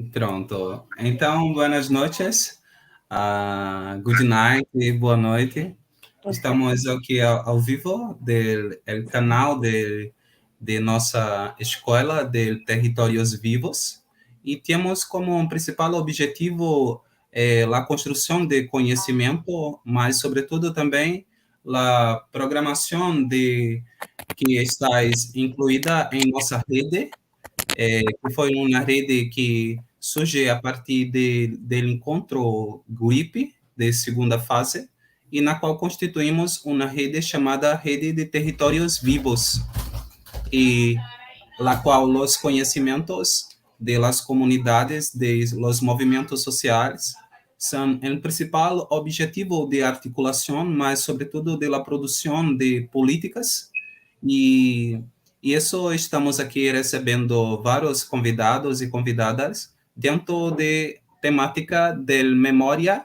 Pronto. Então, boas noites. Good night, boa noite. Estamos aqui ao vivo do canal de nossa escola de Territórios Vivos e temos como principal objetivo a construção de conhecimento, mas, sobretudo, também a programação que está incluída em nossa rede, que foi uma rede que surge a partir do encontro GUIP, de segunda fase, e na qual constituímos uma rede chamada Rede de Territórios Vivos, e la qual os conhecimentos de las comunidades, de los movimentos sociais, são o principal objetivo de articulação, mas, sobretudo, de la produção de políticas e isso estamos aqui recebendo vários convidados e convidadas dentro de temática del Memória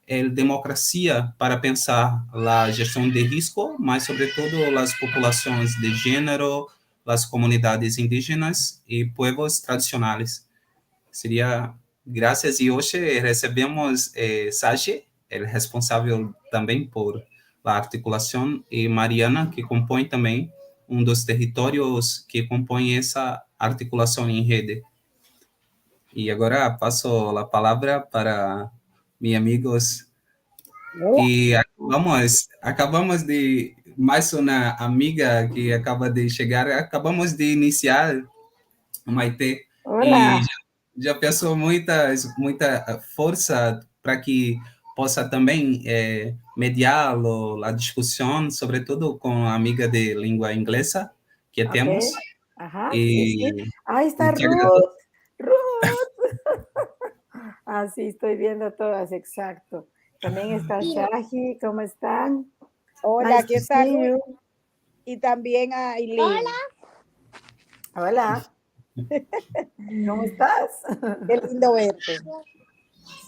e Democracia para pensar a gestão de risco, mas sobretudo as populações de gênero, as comunidades indígenas e povos tradicionais. Seria graças e hoje recebemos Sage, ele responsável também por a articulação, e Mariana, que compõe também um dos territórios que compõe essa articulação em rede. E agora passo a palavra para meus amigos. E acabamos de, mais uma amiga que acaba de chegar, acabamos de iniciar, Maite, Hola. e já peço muita força para que possa também mediar a discussão, sobretudo com a amiga de língua inglesa que temos. Ajá, E sí. Ahí está te agradeço. Ruth. Ruth. Ah, sí, estoy viendo todas, exacto. También está Shahi, ¿cómo están? Hola, Nice aquí to está see you. Ruth. Y también a Aileen. Hola. ¿Cómo estás? Qué lindo verte.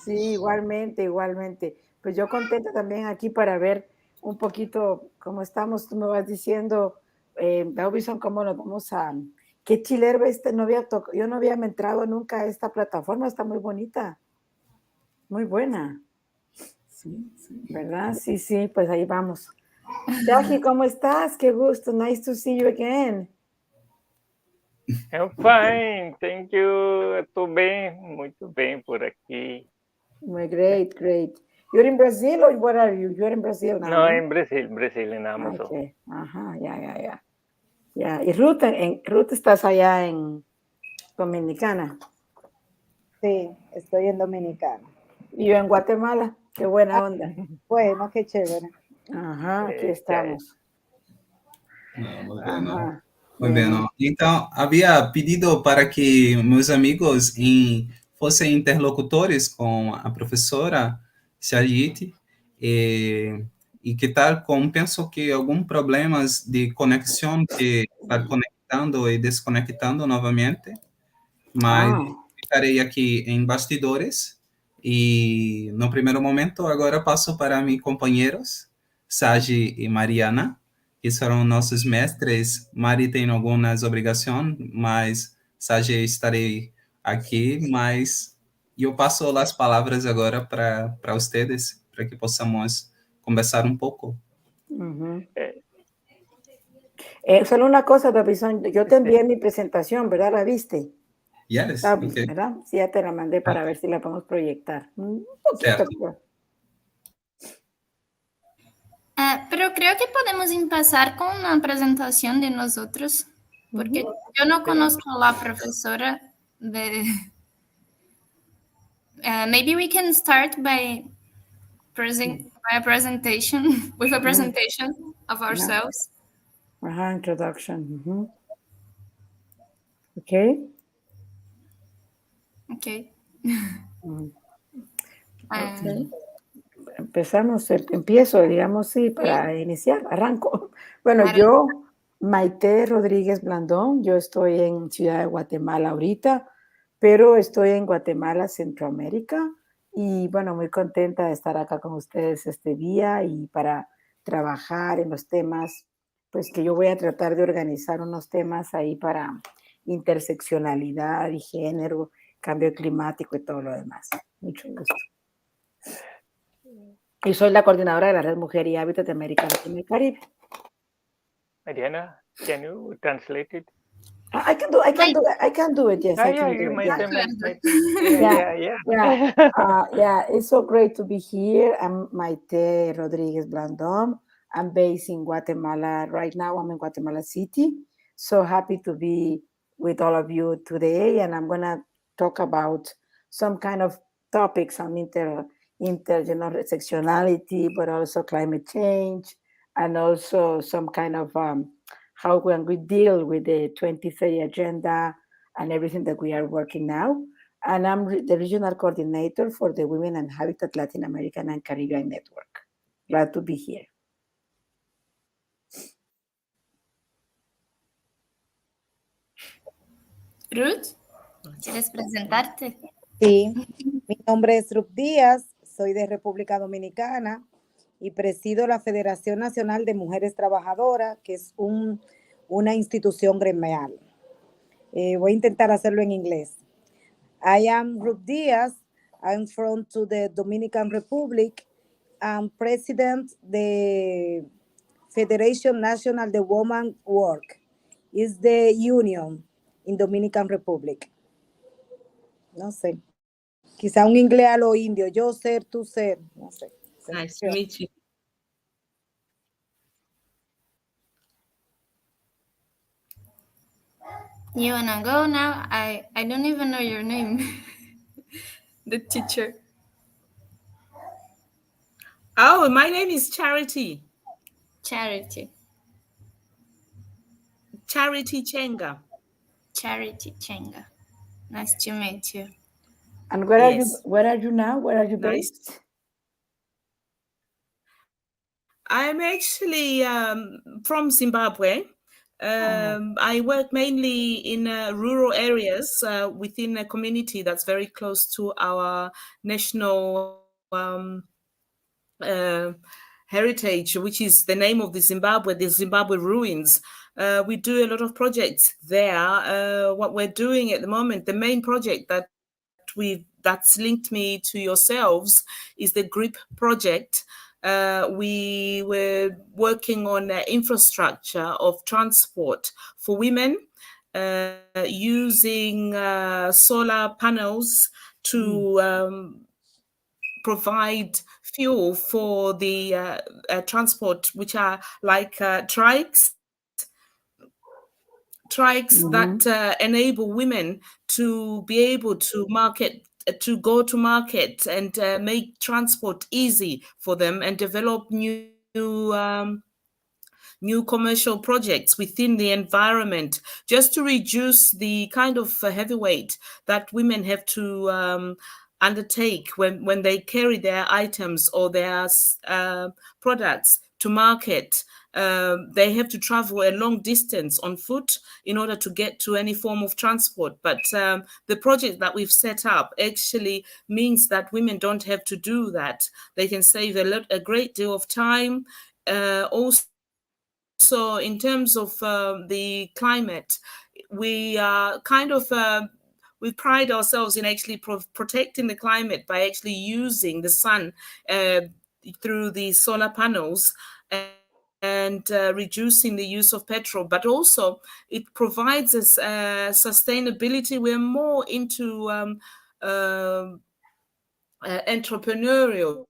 Sí, igualmente, igualmente. Pues yo contenta también aquí para ver un poquito cómo estamos. Tú me vas diciendo, Davidson, cómo nos vamos a... Qué chilerba yo no había entrado nunca a esta plataforma, está muy bonita. Muy buena. Sí, sí. ¿Verdad? Sí, sí, pues ahí vamos. Shahi, ¿cómo estás? Qué gusto. Nice to see you again. I'm fine, thank you. Estou bem, muito bem por aqui. Great, great. You're in Brazil or where are you? You're in Brazil now. No, en Brasil, en Amazon. Okay. Ajá, ya. Ya. Y Ruth, estás allá en Dominicana. Sí, estoy en Dominicana. Y yo en Guatemala. Qué buena onda. Bueno, qué chévere. Ajá, aquí estamos. Ajá. Muy bien. Então, havia pedido para que meus amigos fossem interlocutores com a professora Charite, e que tal, como penso que alguns problemas de conexão, que está conectando e desconectando novamente, mas ficarei aqui em bastidores, e no primeiro momento agora passo para meus companheiros, Sage e Mariana, que serão nossos mestres. Mari tem algumas obrigações, mas Sage estarei aqui, mas eu passo as palavras agora para vocês, para que possamos conversar um pouco. Solo una cosa, Davidson, yo te envié mi presentación, ¿verdad? ¿La viste? Yes, okay. ¿Verdad? Sí, ya te la mandé para ver si la podemos proyectar. Un poquito. Pero creo que podemos empezar con una presentación de nosotros, porque yo no conozco a la profesora de... maybe we can start by a presentation, with a presentation of ourselves. Introduction. Okay. Empiezo, digamos, sí, para iniciar, arranco. Bueno, yo, Maite Rodríguez Blandón, yo estoy en Ciudad de Guatemala ahorita, pero estoy en Guatemala, Centroamérica, y bueno, muy contenta de estar acá con ustedes este día y para trabajar en los temas, pues que yo voy a tratar de organizar unos temas ahí para interseccionalidad y género, cambio climático y todo lo demás. Mucho gusto. Y soy la coordinadora de la Red Mujer y Hábitat de América Latina y Caribe. Mariana, can you translate it? I can do it. Yes, I can do it. Yeah. It's so great to be here. I'm Maite Rodriguez Blandón. I'm based in Guatemala right now. I'm in Guatemala City. So happy to be with all of you today. And I'm gonna talk about some kind of topics on intersectionality, but also climate change, and also some kind of how when we deal with the 2030 agenda and everything that we are working now. And I'm the regional coordinator for the Women and Habitat Latin American and Caribbean Network. Glad to be here. Ruth, ¿quieres presentarte? Sí, mi nombre es Ruth Díaz, soy de República Dominicana y presido la Federación Nacional de Mujeres Trabajadoras, que es una institución gremial. Voy a intentar hacerlo en inglés. I am Ruth Díaz. I'm from to the Dominican Republic. I'm president the Federation National de Women Work. It's the union in Dominican Republic. No sé. Quizá un inglés a lo indio. Yo ser, tú ser. No sé. Nice to meet you. You wanna go now? I don't even know your name. The teacher. Oh, my name is Charity. Charity. Charity Chenga. Charity Chenga. Nice to meet you. And where are you now? Where are you based? Nice. I'm actually from Zimbabwe. I work mainly in rural areas within a community that's very close to our national heritage, which is the name of the Zimbabwe ruins. We do a lot of projects there. What we're doing at the moment, the main project that's linked me to yourselves is the GRIP project. We were working on infrastructure of transport for women using solar panels to provide fuel for the transport, which are like trikes that enable women to be able to go to market and make transport easy for them and develop new commercial projects within the environment, just to reduce the kind of heavyweight that women have to undertake when they carry their items or their products to market. They have to travel a long distance on foot in order to get to any form of transport. But the project that we've set up actually means that women don't have to do that. They can save a great deal of time. Also, in terms of the climate, we are kind of we pride ourselves in actually protecting the climate by actually using the sun through the solar panels and reducing the use of petrol. But also it provides us sustainability. We're more into entrepreneurial,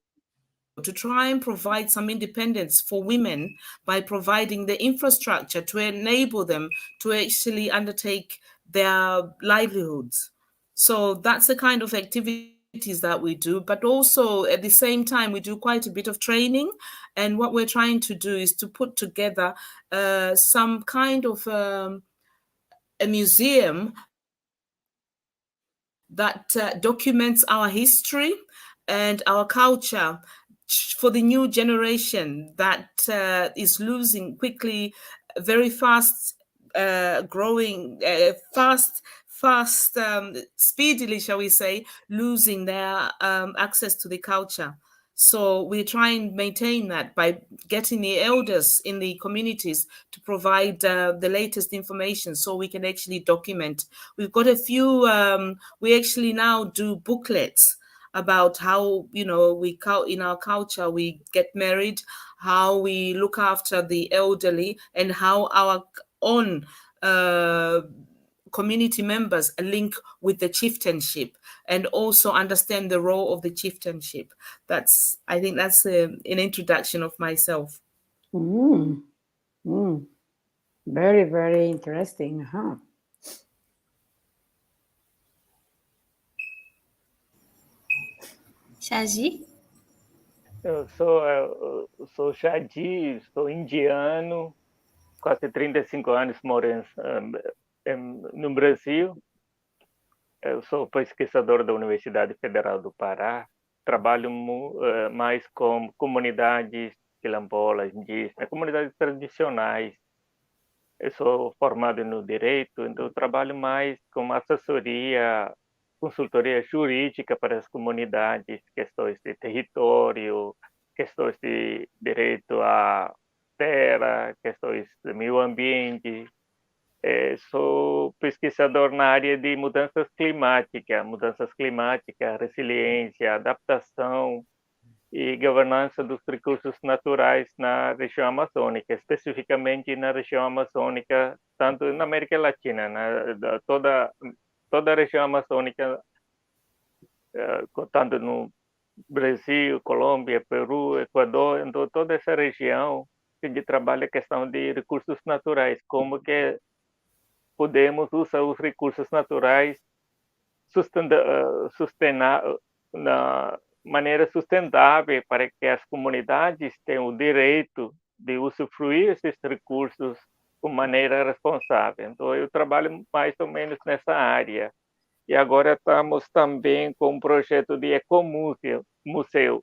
to try and provide some independence for women by providing the infrastructure to enable them to actually undertake their livelihoods. So that's the kind of activities that we do. But also at the same time, we do quite a bit of training. And what we're trying to do is to put together some kind of a museum that documents our history and our culture for the new generation that is losing quickly, very fast, growing, speedily, shall we say, losing their access to the culture. So we try and maintain that by getting the elders in the communities to provide the latest information so we can actually document. We've got a few, we actually now do booklets about how, in our culture, we get married, how we look after the elderly, and how our own community members link with the chieftainship and also understand the role of the chieftainship. I think that's an introduction of myself. Very, very interesting. Huh? Shaji? Eu sou Shaji, sou indiano, quase 35 anos moro no Brasil. Eu sou pesquisador da Universidade Federal do Pará. Trabalho mais com comunidades quilombolas, indígenas, comunidades tradicionais. Eu sou formado no direito, então eu trabalho mais com assessoria, consultoria jurídica para as comunidades, questões de território, questões de direito à terra, questões do meio ambiente. Sou pesquisador na área de mudanças climáticas, resiliência, adaptação e governança dos recursos naturais na região amazônica, especificamente na região amazônica, tanto na América Latina, toda a região amazônica, tanto no Brasil, Colômbia, Peru, Equador, então toda essa região a gente trabalha a questão de recursos naturais, como que podemos usar os recursos naturais na maneira sustentável para que as comunidades tenham o direito de usufruir esses recursos de maneira responsável. Então, eu trabalho mais ou menos nessa área. E agora estamos também com um projeto de ecomuseu.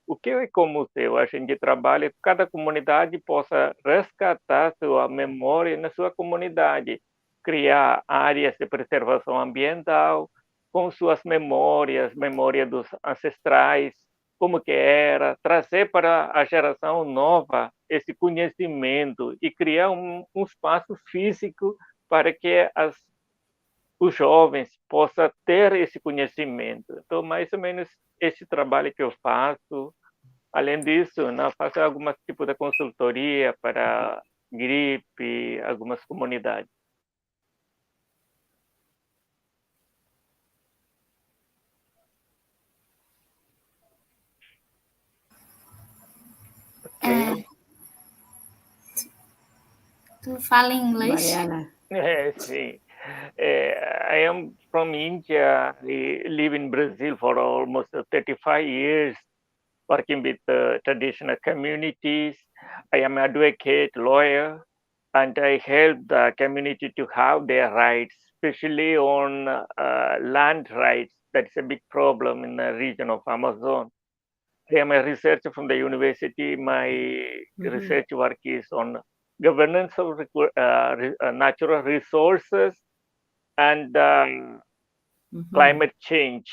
O que é o ecomuseu? A gente trabalha que cada comunidade possa resgatar sua memória na sua comunidade, criar áreas de preservação ambiental com suas memórias dos ancestrais, como que era, trazer para a geração nova esse conhecimento e criar um espaço físico para que os jovens possam ter esse conhecimento. Então, mais ou menos esse trabalho que eu faço. Além disso, faço alguns tipos de consultoria para gripe, algumas comunidades. Tu fala inglês? Mariana. Sim. I am from India. I live in Brazil for almost 35 years, working with traditional communities. I am an advocate, lawyer, and I help the community to have their rights, especially on land rights. That is a big problem in the region of Amazon. I am a researcher from the university. My research work is on governance of natural resources and climate change,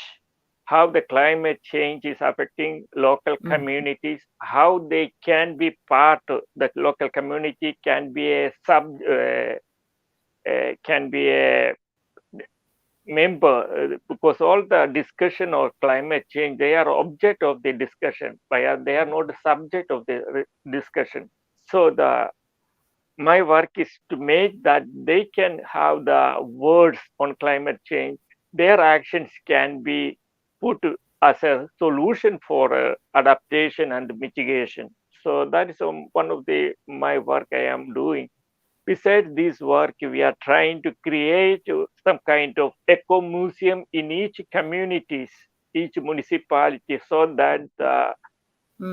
how the climate change is affecting local communities, how they can be part of the local community, can be a member, because all the discussion of climate change, they are object of the discussion, but they are not the subject of the discussion. So my work is to make that they can have the words on climate change. Their actions can be put as a solution for adaptation and mitigation. So that is one of my work I am doing. Besides this work, we are trying to create some kind of eco-museum in each communities, each municipality, so that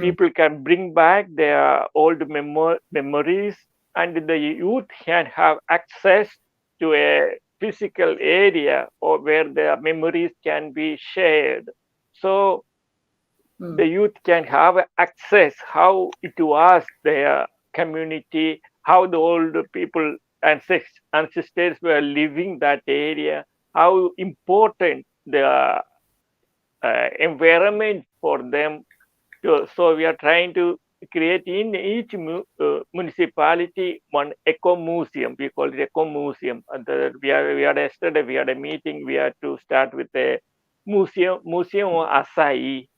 people can bring back their old memories, and the youth can have access to a physical area or where their memories can be shared. So the youth can have access how it was their community, how the old people, ancestors were living that area, how important the environment for them So we are trying to create in each municipality one eco museum. We call it eco museum. We had yesterday we had a meeting. We had to start with a museum of acai.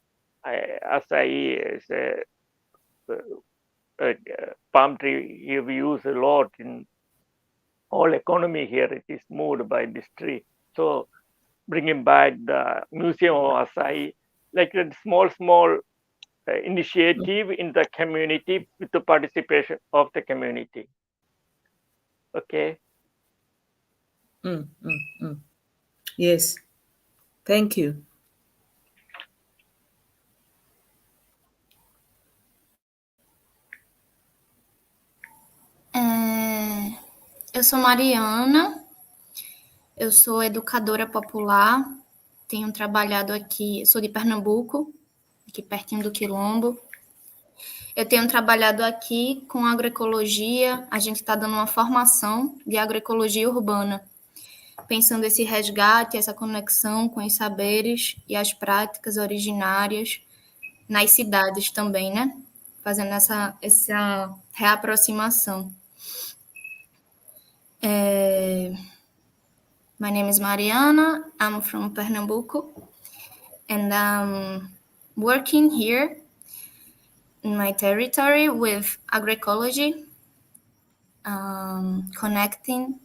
Acai is a palm tree we use a lot in all economy here. It is moved by this tree. So bringing back the museum of acai, like a small initiative in the community with the participation of the community. Okay. Yes. Thank you. Eu sou Mariana, eu sou educadora popular, tenho trabalhado aqui, sou de Pernambuco, aqui pertinho do Quilombo. Eu tenho trabalhado aqui com agroecologia, a gente está dando uma formação de agroecologia urbana, pensando esse resgate, essa conexão com os saberes e as práticas originárias nas cidades também, né? Fazendo essa reaproximação. My name is Mariana, I'm from Pernambuco, and I'm working here in my territory with agroecology, connecting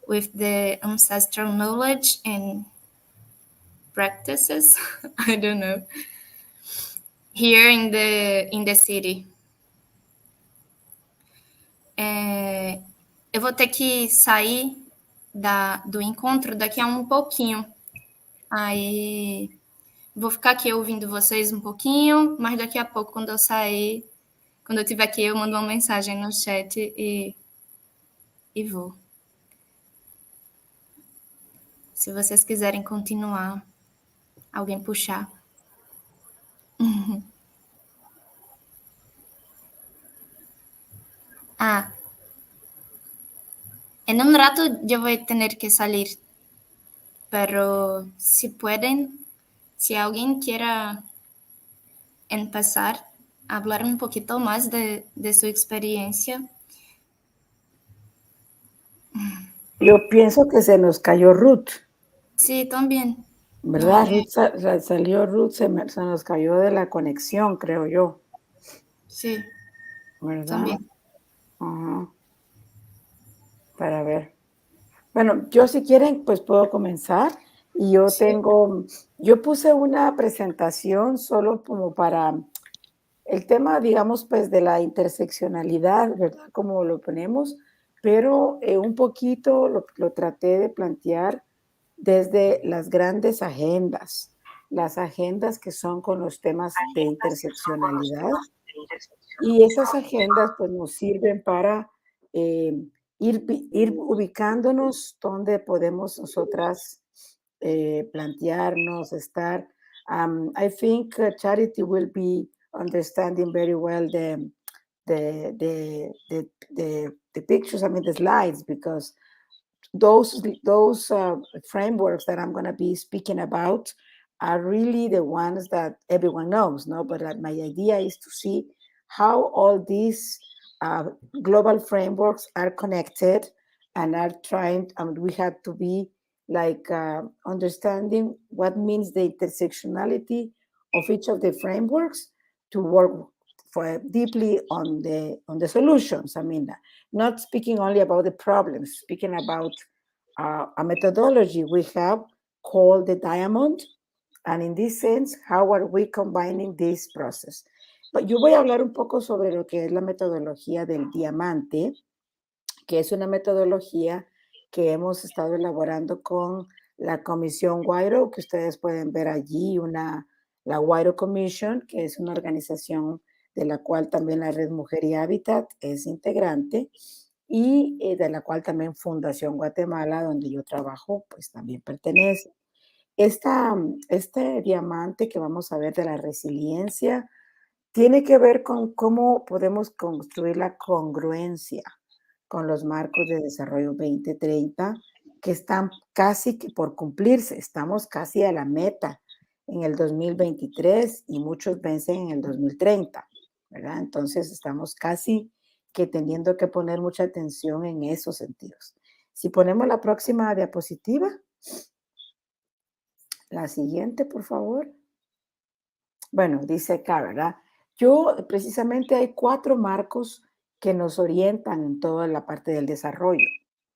with the ancestral knowledge and practices, I don't know, here in the city. Eu vou ter que sair do encontro daqui a um pouquinho. Aí vou ficar aqui ouvindo vocês um pouquinho, mas daqui a pouco, quando eu sair, quando eu estiver aqui, eu mando uma mensagem no chat e vou. Se vocês quiserem continuar, alguém puxar. En un rato yo voy a tener que salir, pero si pueden, si alguien quiera empezar a hablar un poquito más de su experiencia. Yo pienso que se nos cayó Ruth. Sí, también. ¿Verdad? Ruth salió Ruth, se nos cayó de la conexión, creo yo. Sí. ¿Verdad? También. Para ver. Bueno, yo si quieren, pues puedo comenzar. Y yo puse una presentación solo como para el tema, digamos, pues de la interseccionalidad, ¿verdad? Como lo ponemos, pero un poquito lo traté de plantear desde las grandes agendas, las agendas que son con los temas de interseccionalidad. Y esas agendas pues nos sirven para ir ubicándonos donde podemos nosotras plantearnos, estar. I think Charity will be understanding very well the pictures, I mean the slides, because those frameworks that I'm going to be speaking about are really the ones that everyone knows, no? But my idea is to see how all these global frameworks are connected and are trying, we have to be like understanding what means the intersectionality of each of the frameworks to work deeply on the solutions. I mean, not speaking only about the problems, speaking about a methodology we have called the diamond, and in this sense, how are we combining this process? Yo voy a hablar un poco sobre lo que es la metodología del diamante, que es una metodología que hemos estado elaborando con la Comisión Guairo, que ustedes pueden ver allí, la Guairo Commission, que es una organización de la cual también la Red Mujer y Hábitat es integrante, y de la cual también Fundación Guatemala, donde yo trabajo, pues también pertenece. Este diamante que vamos a ver de la resiliencia tiene que ver con cómo podemos construir la congruencia con los marcos de desarrollo 2030, que están casi que por cumplirse, estamos casi a la meta. en el 2023 y muchos vencen en el 2030, ¿verdad? Entonces estamos casi que teniendo que poner mucha atención en esos sentidos. Si ponemos la próxima diapositiva, la siguiente, por favor. Bueno, dice acá, ¿verdad? Precisamente hay 4 marcos que nos orientan en toda la parte del desarrollo,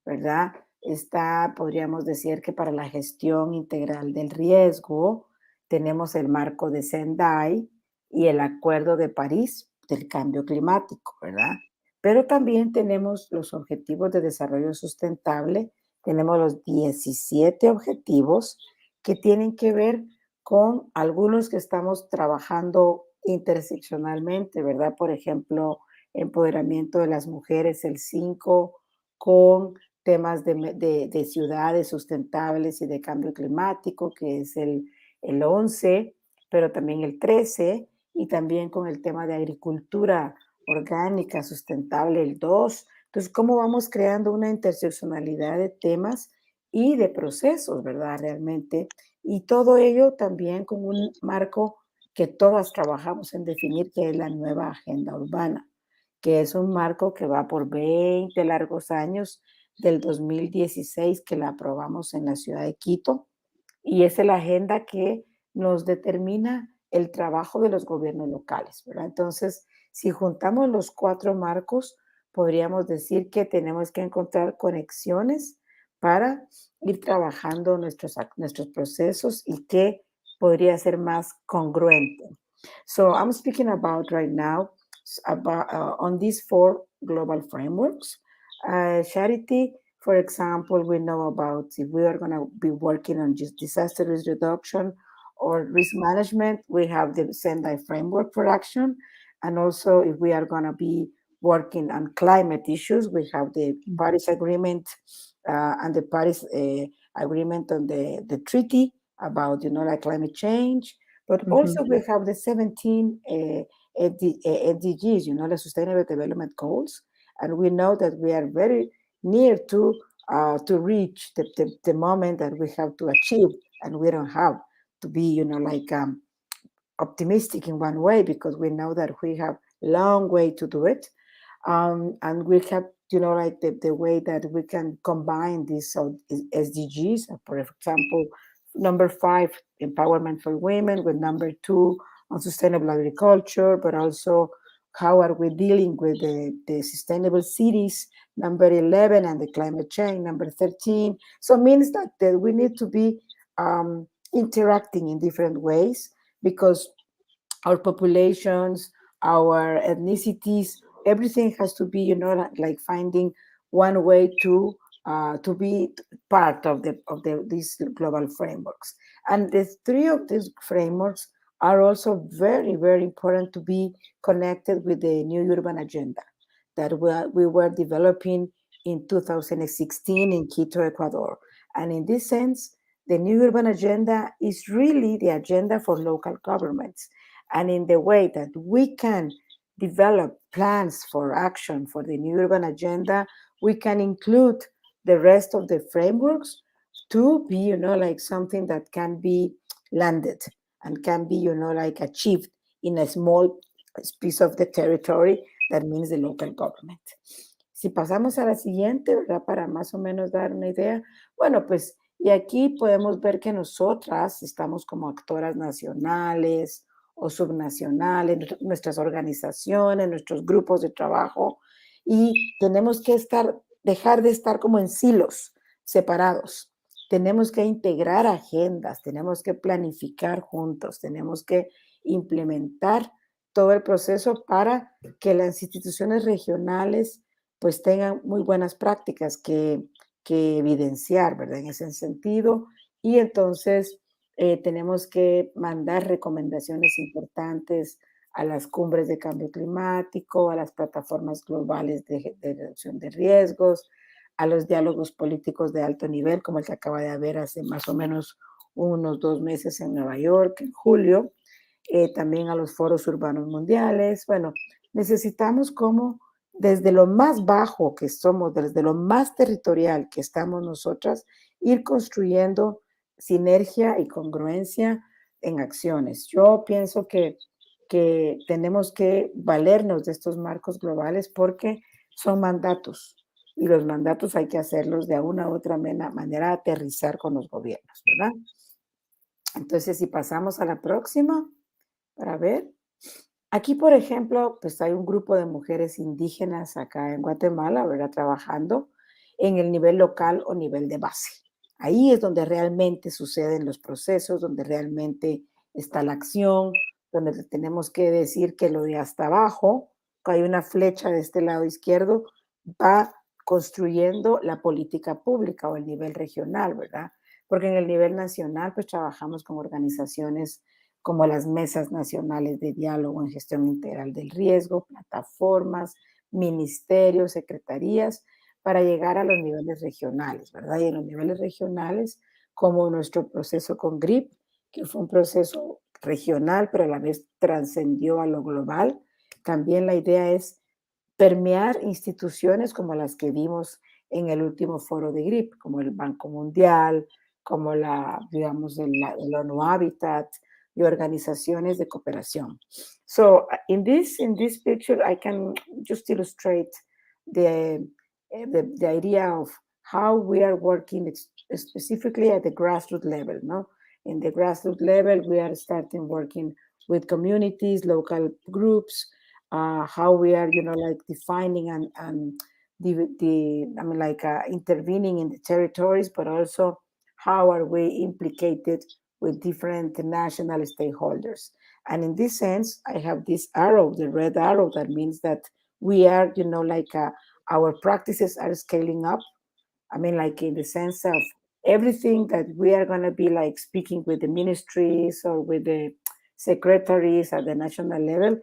¿verdad? Podríamos decir que para la gestión integral del riesgo, tenemos el marco de Sendai y el Acuerdo de París del cambio climático, ¿verdad? Pero también tenemos los objetivos de desarrollo sustentable, tenemos los 17 objetivos que tienen que ver con algunos que estamos trabajando interseccionalmente, ¿verdad? Por ejemplo, empoderamiento de las mujeres, el 5, con temas de ciudades sustentables y de cambio climático, que es el 11, pero también el 13, y también con el tema de agricultura orgánica sustentable, el 2. Entonces, ¿cómo vamos creando una interseccionalidad de temas y de procesos, ¿verdad? Realmente. Y todo ello también con un marco que todas trabajamos en definir, que es la nueva agenda urbana, que es un marco que va por 20 largos años, del 2016 que la aprobamos en la ciudad de Quito, y es la agenda que nos determina el trabajo de los gobiernos locales, ¿verdad? Entonces, si juntamos los 4 marcos, podríamos decir que tenemos que encontrar conexiones para ir trabajando nuestros procesos y que podría ser más congruente. So I'm speaking about right now on these 4 global frameworks. Charity, for example, we know about if we are going to be working on just disaster risk reduction or risk management, we have the Sendai framework for action. And also if we are going to be working on climate issues, we have the Paris Agreement and the Paris Agreement on the treaty about, like climate change. But also we have the 17 SDGs, the Sustainable Development Goals. And we know that we are very near to reach the moment that we have to achieve, and we don't have to be, optimistic in one way, because we know that we have a long way to do it. And we have, the way that we can combine these SDGs, for example, number 5, empowerment for women, with number 2 on sustainable agriculture, but also how are we dealing with the sustainable cities, number 11, and the climate change, number 13. So it means that we need to be interacting in different ways, because our populations, our ethnicities, everything has to be, like finding one way to be part of these global frameworks. And the 3 of these frameworks are also very, very important to be connected with the New Urban Agenda that we were developing in 2016 in Quito, Ecuador. And in this sense, the New Urban Agenda is really the agenda for local governments. And in the way that we can develop plans for action for the New Urban Agenda, we can include the rest of the frameworks to be, like something that can be landed and can be, like achieved in a small piece of the territory, that means the local government. Si pasamos a la siguiente, ¿verdad? Para más o menos dar una idea. Bueno, pues, y aquí podemos ver que nosotras estamos como actoras nacionales o subnacionales, nuestras organizaciones, nuestros grupos de trabajo, y tenemos que dejar de estar como en silos separados. Tenemos que integrar agendas, tenemos que planificar juntos, tenemos que implementar todo el proceso para que las instituciones regionales pues tengan muy buenas prácticas que evidenciar, ¿verdad? En ese sentido. Y entonces tenemos que mandar recomendaciones importantes a las cumbres de cambio climático, a las plataformas globales de reducción de riesgos, a los diálogos políticos de alto nivel, como el que acaba de haber hace más o menos unos 2 meses en Nueva York, en julio, también a los foros urbanos mundiales. Bueno, necesitamos como desde lo más bajo que somos, desde lo más territorial que estamos nosotras, ir construyendo sinergia y congruencia en acciones. Yo pienso que tenemos que valernos de estos marcos globales porque son mandatos y los mandatos hay que hacerlos de una u otra manera, aterrizar con los gobiernos, ¿verdad? Entonces, si pasamos a la próxima, para ver. Aquí, por ejemplo, pues hay un grupo de mujeres indígenas acá en Guatemala, ¿verdad? Trabajando en el nivel local o nivel de base. Ahí es donde realmente suceden los procesos, donde realmente está la acción, donde tenemos que decir que lo de hasta abajo, que hay una flecha de este lado izquierdo, va construyendo la política pública o el nivel regional, ¿verdad? Porque en el nivel nacional, pues trabajamos con organizaciones como las mesas nacionales de diálogo en gestión integral del riesgo, plataformas, ministerios, secretarías, para llegar a los niveles regionales, ¿verdad? Y en los niveles regionales, como nuestro proceso con GRIP, que fue un proceso regional, pero a la vez trascendió a lo global, también la idea es permear instituciones como las que vimos en el último foro de GRIP, como el Banco Mundial, como digamos, el ONU Habitat, y organizaciones de cooperación. So in this picture, I can just illustrate the idea of how we are working specifically at the grassroots level, no? In the grassroots level, we are starting working with communities, local groups, how we are, like defining and intervening in the territories, but also how are we implicated with different national stakeholders. And in this sense, I have this arrow, the red arrow, that means that we are, our practices are scaling up. I mean, like in the sense of everything that we are going to be like speaking with the ministries or with the secretaries at the national level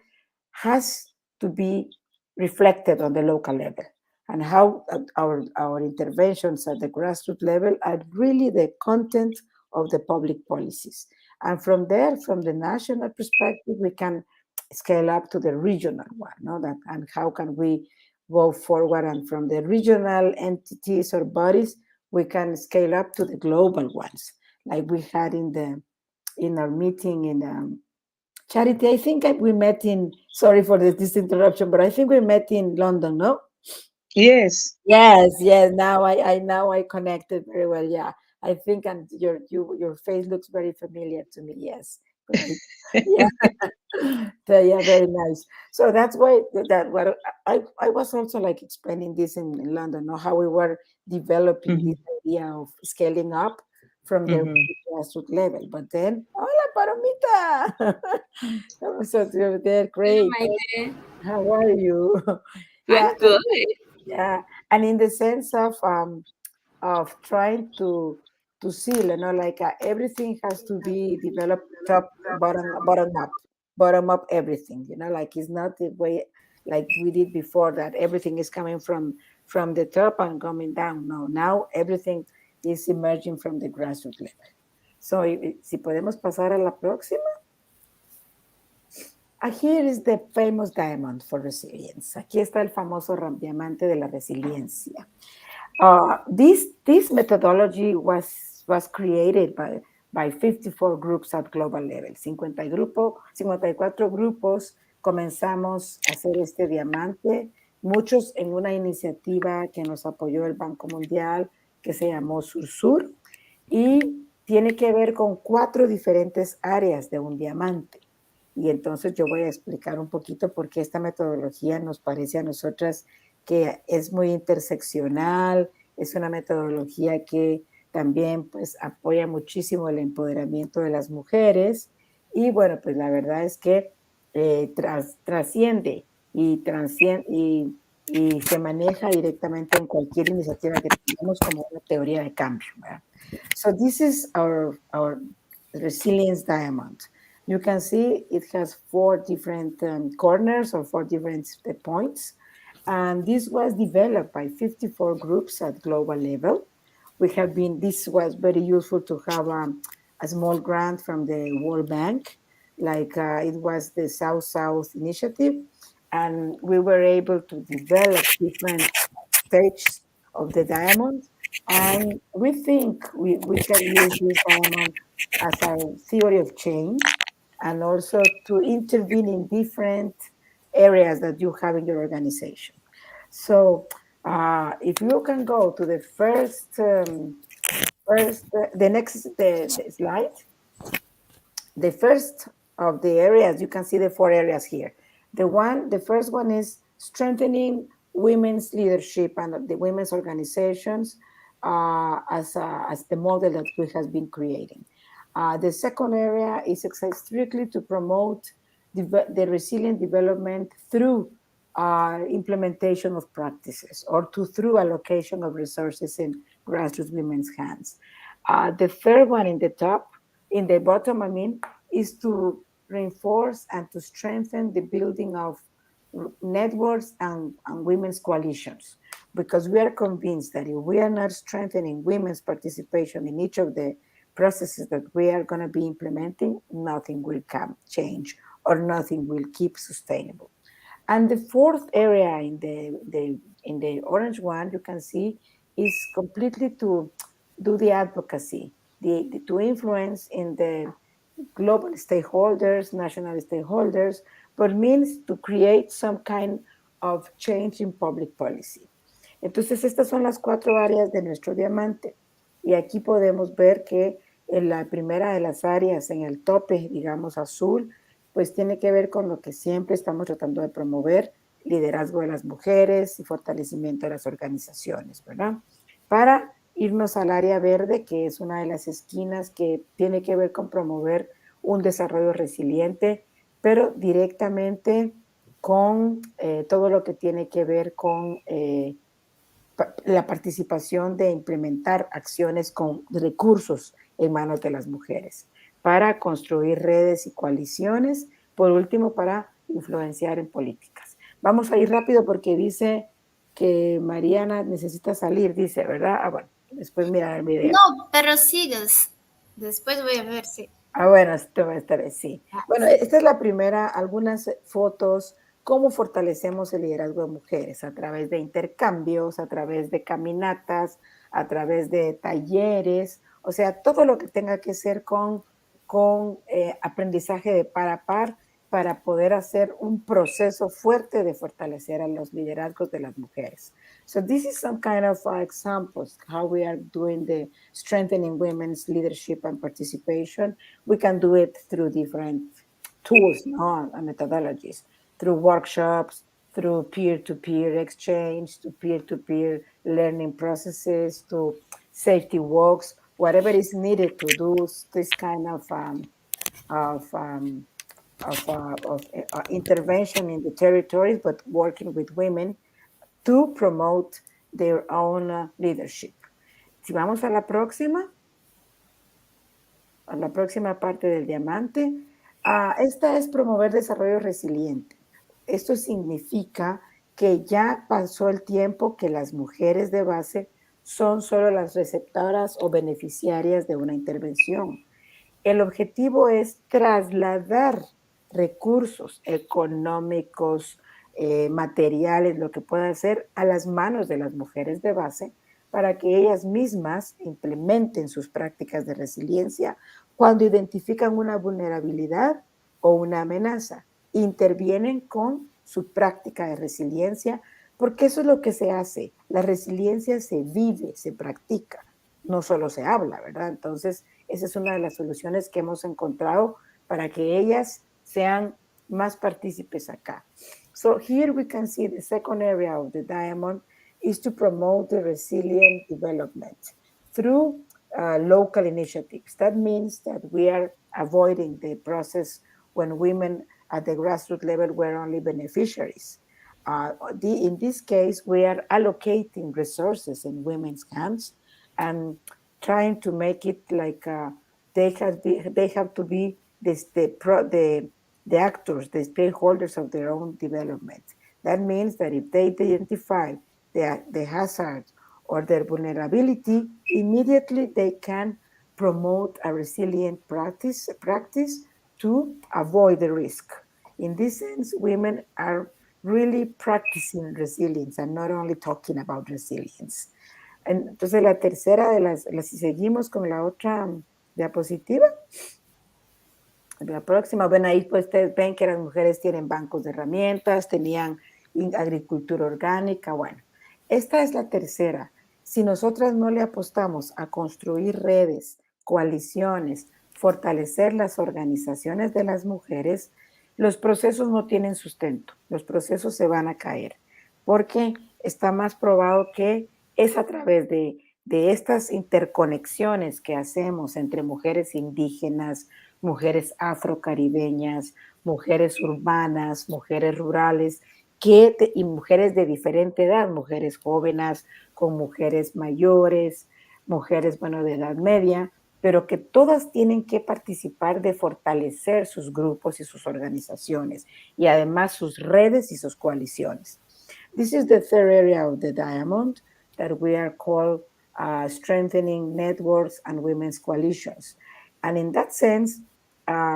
has to be reflected on the local level. And how our interventions at the grassroots level are really the content of the public policies. And from there, from the national perspective, we can scale up to the regional one, no? And how can we go forward? And from the regional entities or bodies, we can scale up to the global ones, like we had in our meeting in Charity. I think we met sorry for this interruption, but I think we met in London, no? Yes. Now I connected very well. Yeah, I think, and your face looks very familiar to me. Yes, yeah, yeah, very nice. So that's why what I was also like explaining this in London, know how we were developing this idea of scaling up from the grassroots level. But then, hola, Palomita, so they're great. How are you? I'm good. Yeah, and in the sense of trying to see, like everything has to be developed top, bottom up everything, like it's not the way like we did before that everything is coming from the top and coming down. No, now everything is emerging from the grassroots level. So, si podemos pasar a la próxima. Here is the famous diamond for resilience. Aquí está el famoso diamante de la resiliencia. This methodology was created by 54 groups at global level. 54 grupos comenzamos a hacer este diamante, muchos en una iniciativa que nos apoyó el Banco Mundial, que se llamó Sur, y tiene que ver con 4 diferentes áreas de un diamante. Y entonces yo voy a explicar un poquito por qué esta metodología nos parece a nosotras que es muy interseccional, es una metodología que también pues apoya muchísimo el empoderamiento de las mujeres y bueno, pues la verdad es que trasciende y se maneja directamente en cualquier iniciativa que tengamos como una teoría de cambio, ¿verdad? So this is our resilience diamond. You can see it has 4 different corners or 4 different points. And this was developed by 54 groups at global level. This was very useful to have a small grant from the World Bank, like it was the South-South initiative. And we were able to develop different stages of the diamond. And we think we can use this diamond as a theory of change, and also to intervene in different areas that you have in your organization. So if you can go to the the next slide, the first of the areas, you can see the 4 areas here. The first one is strengthening women's leadership and the women's organizations as the model that we have been creating. The second area is strictly to promote the resilient development through implementation of practices or through allocation of resources in grassroots women's hands. The third one in the bottom, is to reinforce and to strengthen the building of networks and women's coalitions, because we are convinced that if we are not strengthening women's participation in each of the processes that we are going to be implementing, nothing will change or nothing will keep sustainable. And the fourth area in the orange one, you can see, is completely to do the advocacy, to influence in the global stakeholders, national stakeholders, but means to create some kind of change in public policy. Entonces, estas son las 4 áreas de nuestro diamante. Y aquí podemos ver que en la primera de las áreas, en el tope, digamos, azul, pues tiene que ver con lo que siempre estamos tratando de promover, liderazgo de las mujeres y fortalecimiento de las organizaciones, ¿verdad? Para irnos al área verde, que es una de las esquinas que tiene que ver con promover un desarrollo resiliente, pero directamente con todo lo que tiene que ver con la participación de implementar acciones con recursos en manos de las mujeres, para construir redes y coaliciones, por último, para influenciar en políticas. Vamos a ir rápido porque dice que Mariana necesita salir, dice, ¿verdad? Bueno, después mirar el video. No, pero sigues. Después voy a ver si... Bueno, esto va a estar sí. Bueno, esta es la primera, algunas fotos, cómo fortalecemos el liderazgo de mujeres a través de intercambios, a través de caminatas, a través de talleres, o sea, todo lo que tenga que ser con aprendizaje de par a par para poder hacer un proceso fuerte de fortalecer a los liderazgos de las mujeres. So this is some kind of examples, how we are doing the strengthening women's leadership and participation. We can do it through different tools, and methodologies, through workshops, through peer-to-peer exchange, to peer-to-peer learning processes, to safety walks, whatever is needed to do this kind of intervention in the territories, but working with women to promote their own leadership. Si vamos a la próxima parte del diamante, esta es promover desarrollo resiliente. Esto significa que ya pasó el tiempo que las mujeres de base son solo las receptoras o beneficiarias de una intervención. El objetivo es trasladar recursos económicos, materiales, lo que pueda ser, a las manos de las mujeres de base para que ellas mismas implementen sus prácticas de resiliencia cuando identifican una vulnerabilidad o una amenaza. Intervienen con su práctica de resiliencia, porque eso es lo que se hace. La resiliencia se vive, se practica, no solo se habla, ¿verdad? Entonces, esa es una de las soluciones que hemos encontrado para que ellas sean más partícipes acá. So here we can see the second area of the diamond is to promote the resilient development through local initiatives. That means that we are avoiding the process when women at the grassroots level were only beneficiaries. In this case, we are allocating resources in women's hands and trying to make it like they have to be the actors, the stakeholders of their own development. That means that if they identify the hazard or their vulnerability, immediately they can promote a resilient practice to avoid the risk. In this sense, women are really practicing resilience and not only talking about resilience. Entonces, la tercera si seguimos con la otra diapositiva. La próxima, bueno, ahí pues ustedes ven que las mujeres tienen bancos de herramientas, tenían agricultura orgánica, bueno. Esta es la tercera. Si nosotras no le apostamos a construir redes, coaliciones, fortalecer las organizaciones de las mujeres, los procesos no tienen sustento, los procesos se van a caer, porque está más probado que es a través de estas interconexiones que hacemos entre mujeres indígenas, mujeres afrocaribeñas, mujeres urbanas, mujeres rurales, y mujeres de diferente edad, mujeres jóvenes con mujeres mayores, mujeres, bueno, de edad media, pero que todas tienen que participar de fortalecer sus grupos y sus organizaciones, y además sus redes y sus coaliciones. This is the third area of the diamond that we are called strengthening networks and women's coalitions. And in that sense,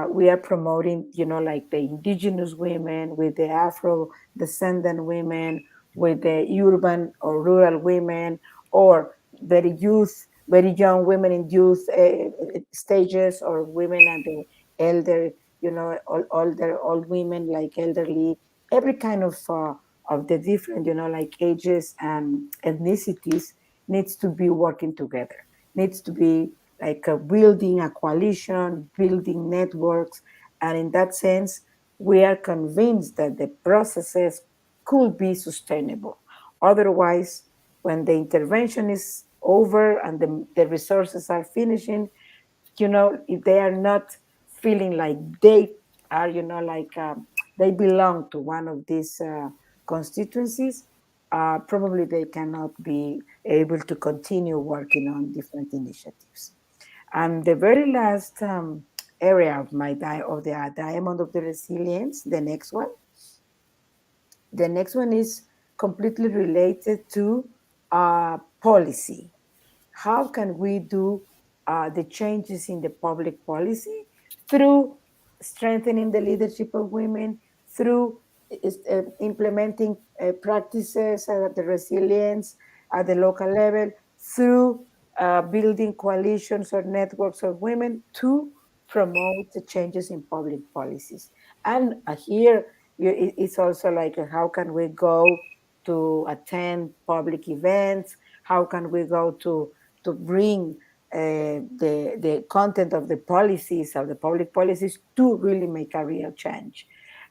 we are promoting, like the indigenous women, with the Afro-descendant women, with the urban or rural women, or very young women in youth stages, or women and the elder, old women, like elderly, every kind of the different, like ages and ethnicities needs to be working together, needs to be like building a coalition, building networks. And in that sense, we are convinced that the processes could be sustainable. Otherwise, when the intervention is over and the resources are finishing, if they are not feeling like they are, they belong to one of these constituencies, probably they cannot be able to continue working on different initiatives. And the very last area of the diamond of the resilience, the next one. The next one is completely related to policy. How can we do the changes in the public policy through strengthening the leadership of women, through implementing practices at the resilience at the local level, through building coalitions or networks of women to promote the changes in public policies. And here it's also like, how can we go to attend public events? How can we go to bring the content of the policies, of the public policies, to really make a real change?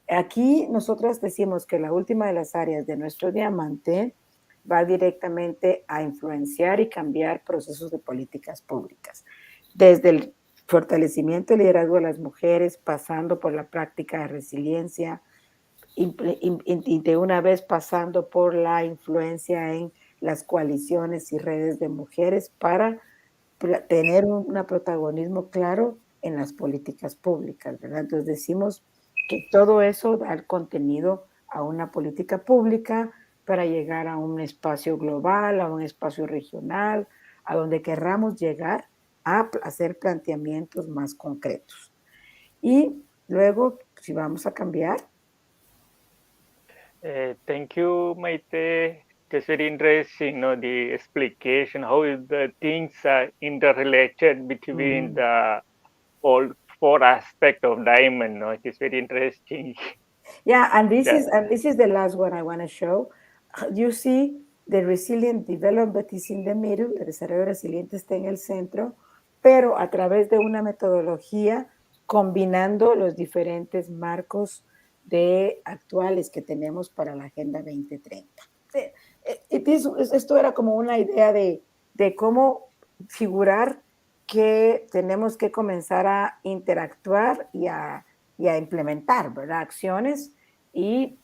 Aquí nosotras decimos que la última de las áreas de nuestro diamante va directamente a influenciar y cambiar procesos de políticas públicas, desde el fortalecimiento y liderazgo de las mujeres, pasando por la práctica de resiliencia, y de una vez pasando por la influencia en las coaliciones y redes de mujeres para tener un protagonismo claro en las políticas públicas, ¿verdad? Entonces decimos que todo eso da el contenido a una política pública para llegar a un espacio global, a un espacio regional, a donde querramos llegar a hacer planteamientos más concretos. Y luego, si vamos a cambiar. Thank you, Maite. It's very interesting, the explication, how the things are interrelated between the all four aspects of diamond. It is very interesting. Yeah, and this is the last one I want to show. You see, the resilient development is in the middle, el desarrollo resiliente está en el centro, pero a través de una metodología combinando los diferentes marcos actuales que tenemos para la Agenda 2030. Esto era como una idea de cómo figurar que tenemos que comenzar a interactuar y a implementar, ¿verdad? Acciones, y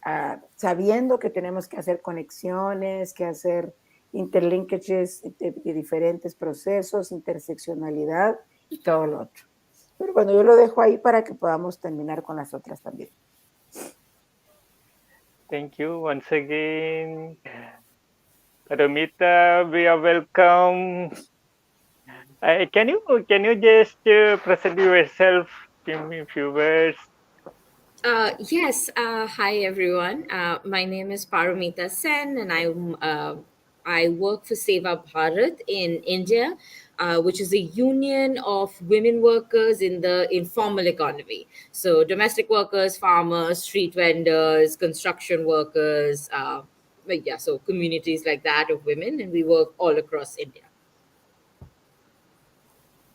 sabiendo que tenemos que hacer conexiones, que hacer interlinkages de diferentes procesos, interseccionalidad y todo lo otro. Pero bueno, yo lo dejo ahí para que podamos terminar con las otras también. Thank you once again. Paramita, we are welcome. Can you just present yourself? Give me a few words. Yes. Hi, everyone. My name is Paramita Sen, and I work for Seva Bharat in India. which is a union of women workers in the informal economy. So domestic workers, farmers, street vendors, construction workers, so communities like that of women, and we work all across India.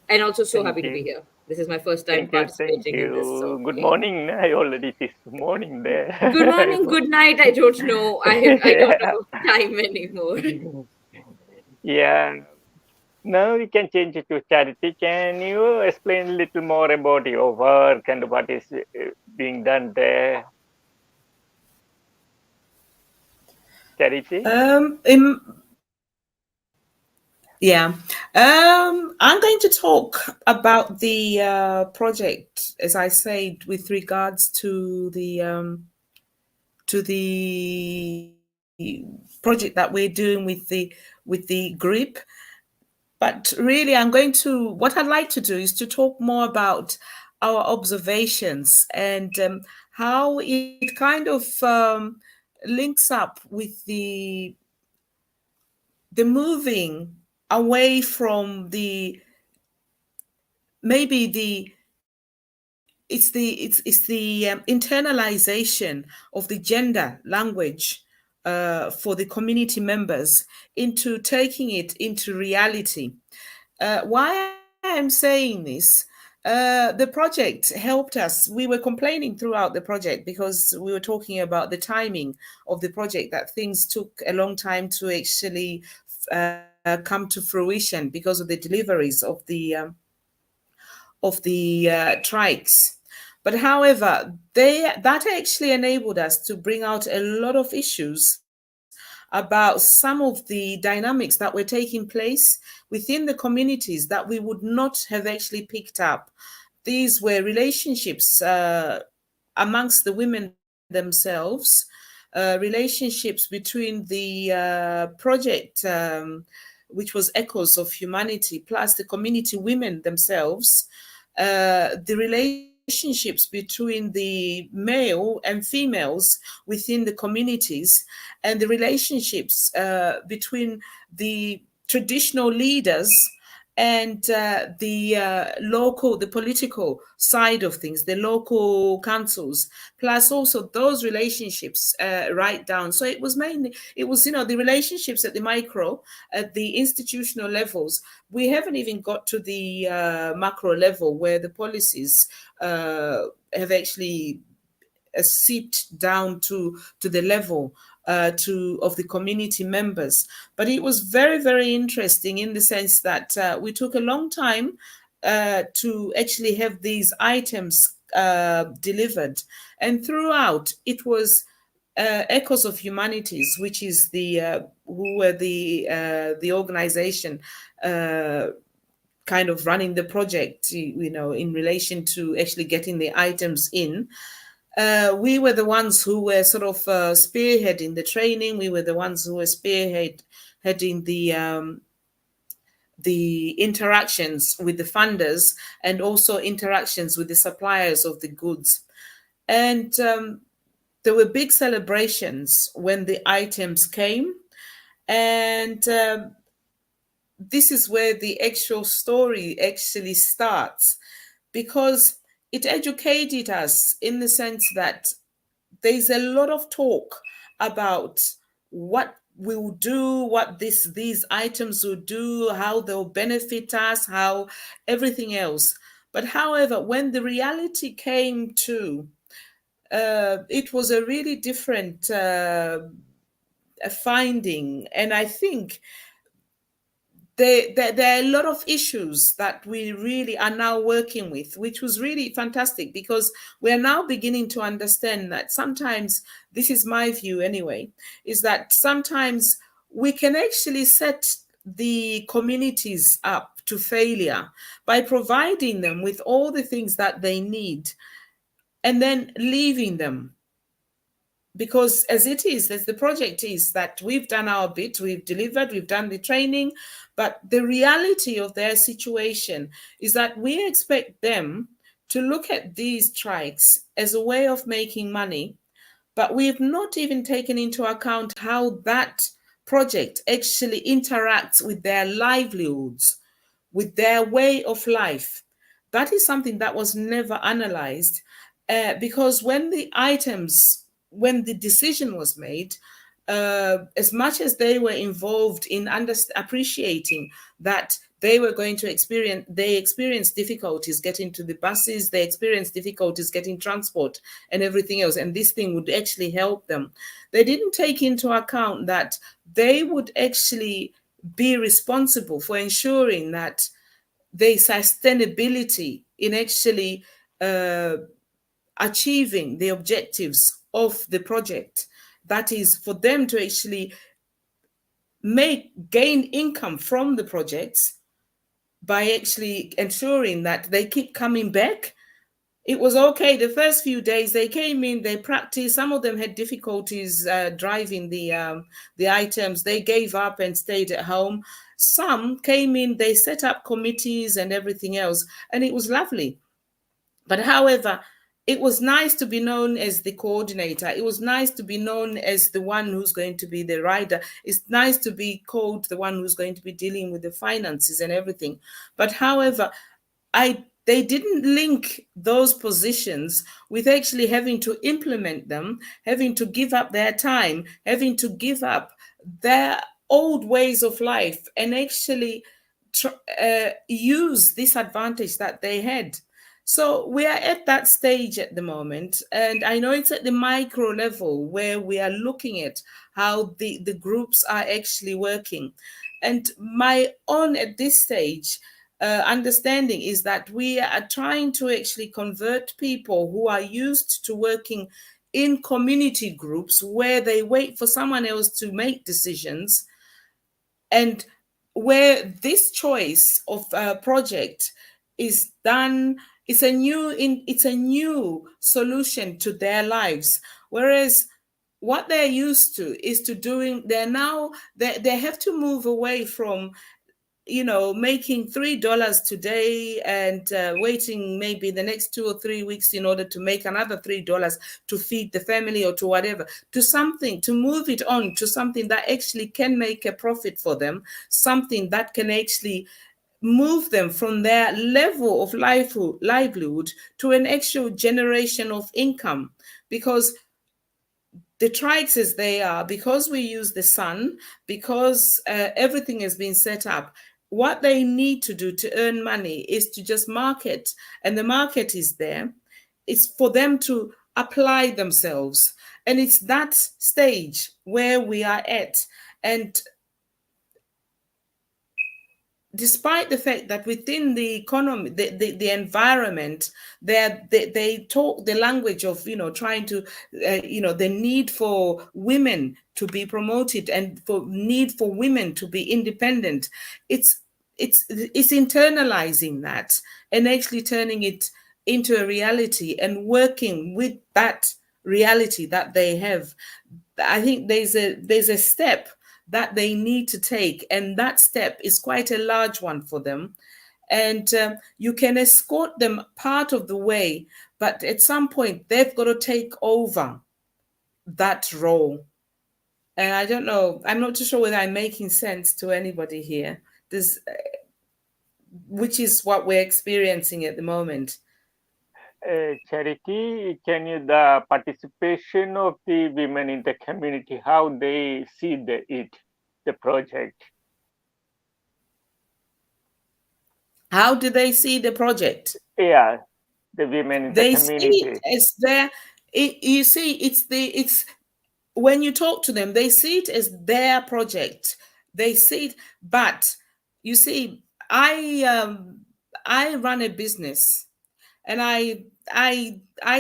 And also so happy to be here. This is my first time participating in this. So, Good morning. I already it is morning there. Good morning, good night. I don't know. I don't know time anymore. Yeah. Now we can change it to Charity. Can you explain a little more about your work and what is being done there? Charity? I'm going to talk about the project, as I said, with regards to the project that we're doing with the group. But really, what I'd like to do is to talk more about our observations and how it kind of links up with the moving away from it's the internalization of the gender language for the community members into taking it into reality. Why I'm saying this, the project helped us. We were complaining throughout the project because we were talking about the timing of the project, that things took a long time to actually come to fruition because of the deliveries of the trikes. But however, that actually enabled us to bring out a lot of issues about some of the dynamics that were taking place within the communities that we would not have actually picked up. These were relationships amongst the women themselves, relationships between the project, which was Echoes of Humanity, plus the community women themselves, the relationships between the male and females within the communities, and the relationships between the traditional leaders and the political side of things, the local councils, plus also those relationships right down. So it was the relationships at the micro, at the institutional levels. We haven't even got to the macro level where the policies have actually seeped down to the level of the community members. But it was very, very interesting in the sense that we took a long time to actually have these items delivered. And throughout, it was Echoes of Humanities, which is the organization kind of running the project, in relation to actually getting the items in. We were the ones who were sort of spearheading the training. We were the ones who were spearheading the interactions with the funders and also interactions with the suppliers of the goods. And there were big celebrations when the items came. And this is where the actual story actually starts, because it educated us in the sense that there's a lot of talk about what we will do, what these items will do, how they'll benefit us, how everything else. But however, when the reality came to, it was a really different finding. And I think there are a lot of issues that we really are now working with, which was really fantastic, because we are now beginning to understand that sometimes, this is my view anyway, is that sometimes we can actually set the communities up to failure by providing them with all the things that they need and then leaving them. Because as the project is, that we've done our bit, we've delivered, we've done the training, but the reality of their situation is that we expect them to look at these strikes as a way of making money, but we have not even taken into account how that project actually interacts with their livelihoods, with their way of life. That is something that was never analyzed, because when the decision was made, as much as they were involved in appreciating that they were going to experience difficulties getting to the buses, they experienced difficulties getting transport and everything else, and this thing would actually help them. They didn't take into account that they would actually be responsible for ensuring that the sustainability in actually achieving the objectives of the project. That is for them to actually gain income from the projects by actually ensuring that they keep coming back. It was okay. The first few days they came in, they practiced. Some of them had difficulties driving the items. They gave up and stayed at home. Some came in, they set up committees and everything else, and it was lovely. But however, it was nice to be known as the coordinator. It was nice to be known as the one who's going to be the rider. It's nice to be called the one who's going to be dealing with the finances and everything. But however, they didn't link those positions with actually having to implement them, having to give up their time, having to give up their old ways of life and actually use this advantage that they had. So we are at that stage at the moment, and I know it's at the micro level where we are looking at how the groups are actually working. And my own at this stage understanding is that we are trying to actually convert people who are used to working in community groups where they wait for someone else to make decisions, and where this choice of a project is done. It's a new solution to their lives. Whereas what they're used to is to doing, they have to move away from, making $3 today and waiting maybe the next 2 or 3 weeks in order to make another $3 to feed the family or to whatever, to move it on to something that actually can make a profit for them, something that can actually move them from their level of livelihood to an actual generation of income. Because the tribes as they are, because we use the sun, because everything has been set up, what they need to do to earn money is to just market, and the market is there. It's for them to apply themselves. And it's that stage where we are at. And despite the fact that within the economy, the environment, they talk the language of, trying to, the need for women to be promoted and for need for women to be independent. It's internalizing that and actually turning it into a reality and working with that reality that they have. I think there's a step that they need to take, and that step is quite a large one for them. And you can escort them part of the way, but at some point they've got to take over that role. And I don't know, I'm not too sure whether I'm making sense to anybody here. Which is what we're experiencing at the moment. Charity, can you the participation of the women in the community, how they see the project? How do they see the project? Yeah, the women in the community. See it as you see, it's when you talk to them, they see it as their project. They see it, but you see, I run a business, and I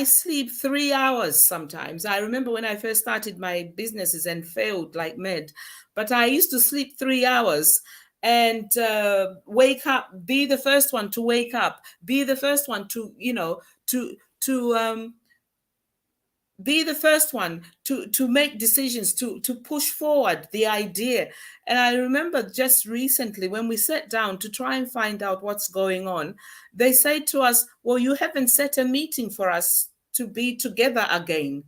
sleep 3 hours sometimes. I remember when I first started my businesses and failed like mad, but I used to sleep 3 hours and wake up, be the first one to wake up, be the first one to, be the first one to make decisions, to push forward the idea. And I remember just recently when we sat down to try and find out what's going on, they said to us, well, you haven't set a meeting for us to be together again.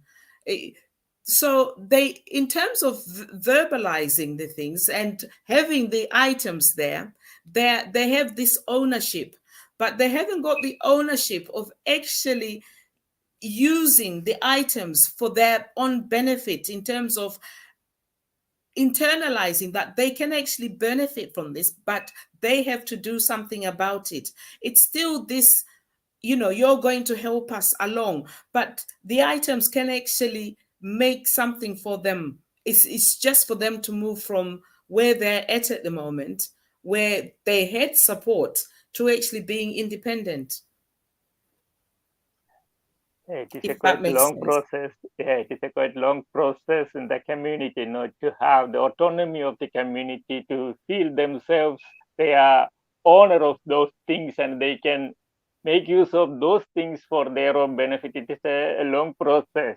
so they, in terms of verbalizing the things and having the items there, they have this ownership, but they haven't got the ownership of actually using the items for their own benefit, in terms of internalizing that they can actually benefit from this, but they have to do something about it. It's still this, you're going to help us along, but the items can actually make something for them. It's just for them to move from where they're at the moment, where they had support, to actually being independent. It is a quite long process. Yeah, it is a quite long process in the community, to have the autonomy of the community, to feel themselves they are owner of those things and they can make use of those things for their own benefit. It is a long process.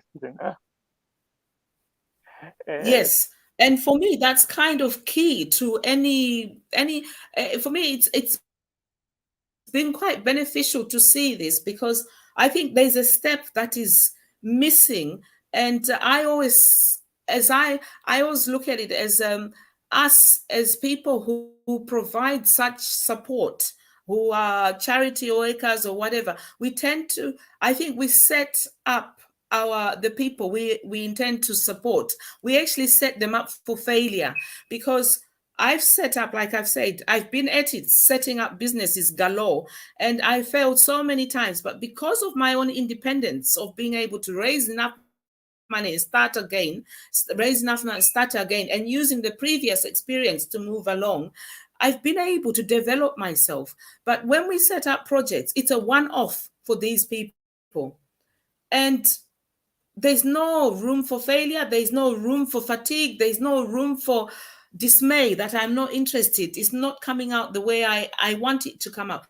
Yes. And for me, that's kind of key to any. For me, it's been quite beneficial to see this, because I think there's a step that is missing, and I always look at it as us as people who provide such support, who are charity workers or whatever. We tend to, I think, we set up the people we intend to support. We actually set them up for failure, because I've set up, like I've said, I've been at it, setting up businesses galore, and I failed so many times. But because of my own independence, of being able to raise enough money and start again, and using the previous experience to move along, I've been able to develop myself. But when we set up projects, it's a one-off for these people. And there's no room for failure. There's no room for fatigue. There's no room for dismay that I'm not interested. It's not coming out the way I want it to come out.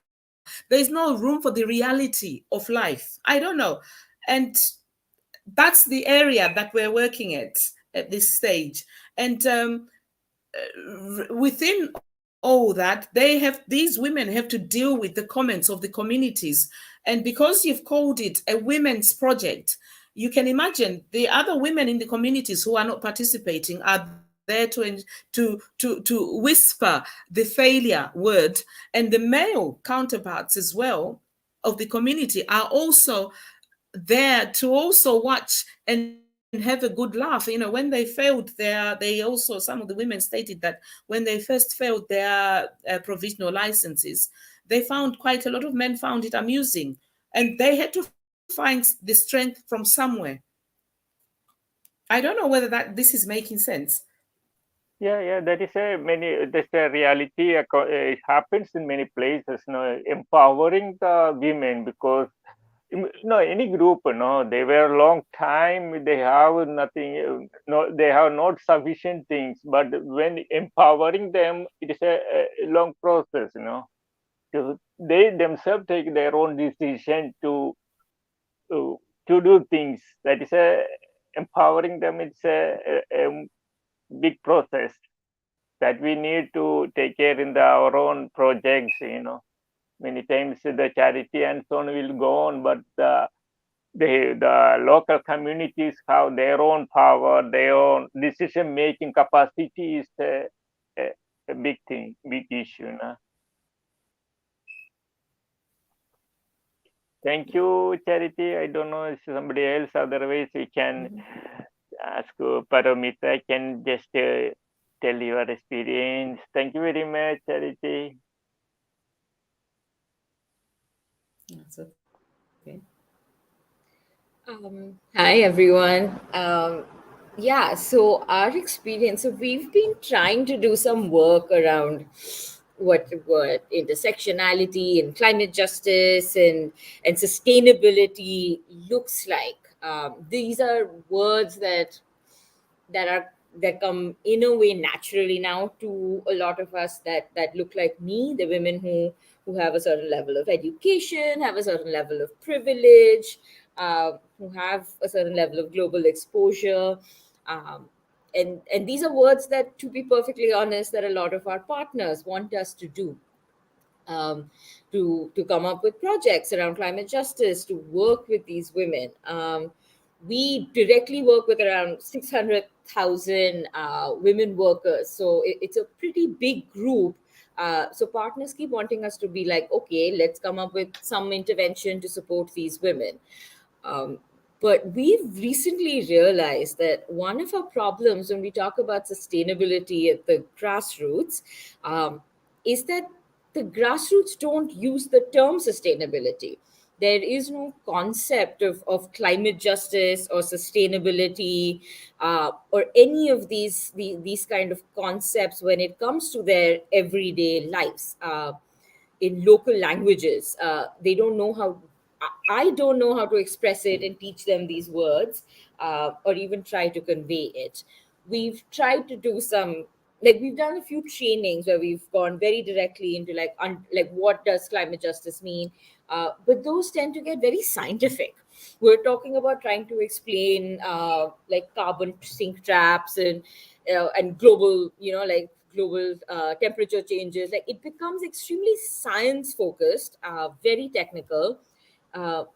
There's no room for the reality of life. I don't know. And that's the area that we're working at this stage. And within all that, these women have to deal with the comments of the communities. And because you've called it a women's project, you can imagine the other women in the communities who are not participating are there to whisper the failure word, and the male counterparts as well of the community are also there to also watch and have a good laugh. When they failed, some of the women stated that when they first failed their provisional licenses, they found quite a lot of men found it amusing, and they had to find the strength from somewhere. I don't know whether this is making sense. Yeah, that is that's a reality. It happens in many places, empowering the women, because any group, they were a long time, they have nothing, they have not sufficient things, but when empowering them, it is a long process, they themselves take their own decision to do things. That is empowering them. It's a big process that we need to take care in our own projects. Many times the charity and so on will go on, but the local communities have their own power, their own decision making capacity is a big thing, big issue. Thank you, Charity. I don't know if somebody else, otherwise we can ask Paramita, can just tell your experience. Thank you very much, Charity. That's okay. Hi, everyone. So our experience, so we've been trying to do some work around what intersectionality and climate justice and sustainability looks like. These are words that come in a way naturally now to a lot of us that look like me, the women who have a certain level of education, have a certain level of privilege, who have a certain level of global exposure. And these are words that, to be perfectly honest, that a lot of our partners want us to do. To come up with projects around climate justice, to work with these women. we directly work with around 600,000 women workers. So it's a pretty big group. So partners keep wanting us to be like, okay, let's come up with some intervention to support these women. But we've recently realized that one of our problems when we talk about sustainability at the grassroots is that the grassroots don't use the term sustainability. There is no concept of climate justice or sustainability or any of these kind of concepts when it comes to their everyday lives in local languages. They don't know how. I don't know how to express it and teach them these words or even try to convey it. We've tried to do some, like we've done a few trainings where we've gone very directly into like what does climate justice mean, but those tend to get very scientific. We're talking about trying to explain like carbon sink traps and global, global temperature changes. Like it becomes extremely science focused, very technical,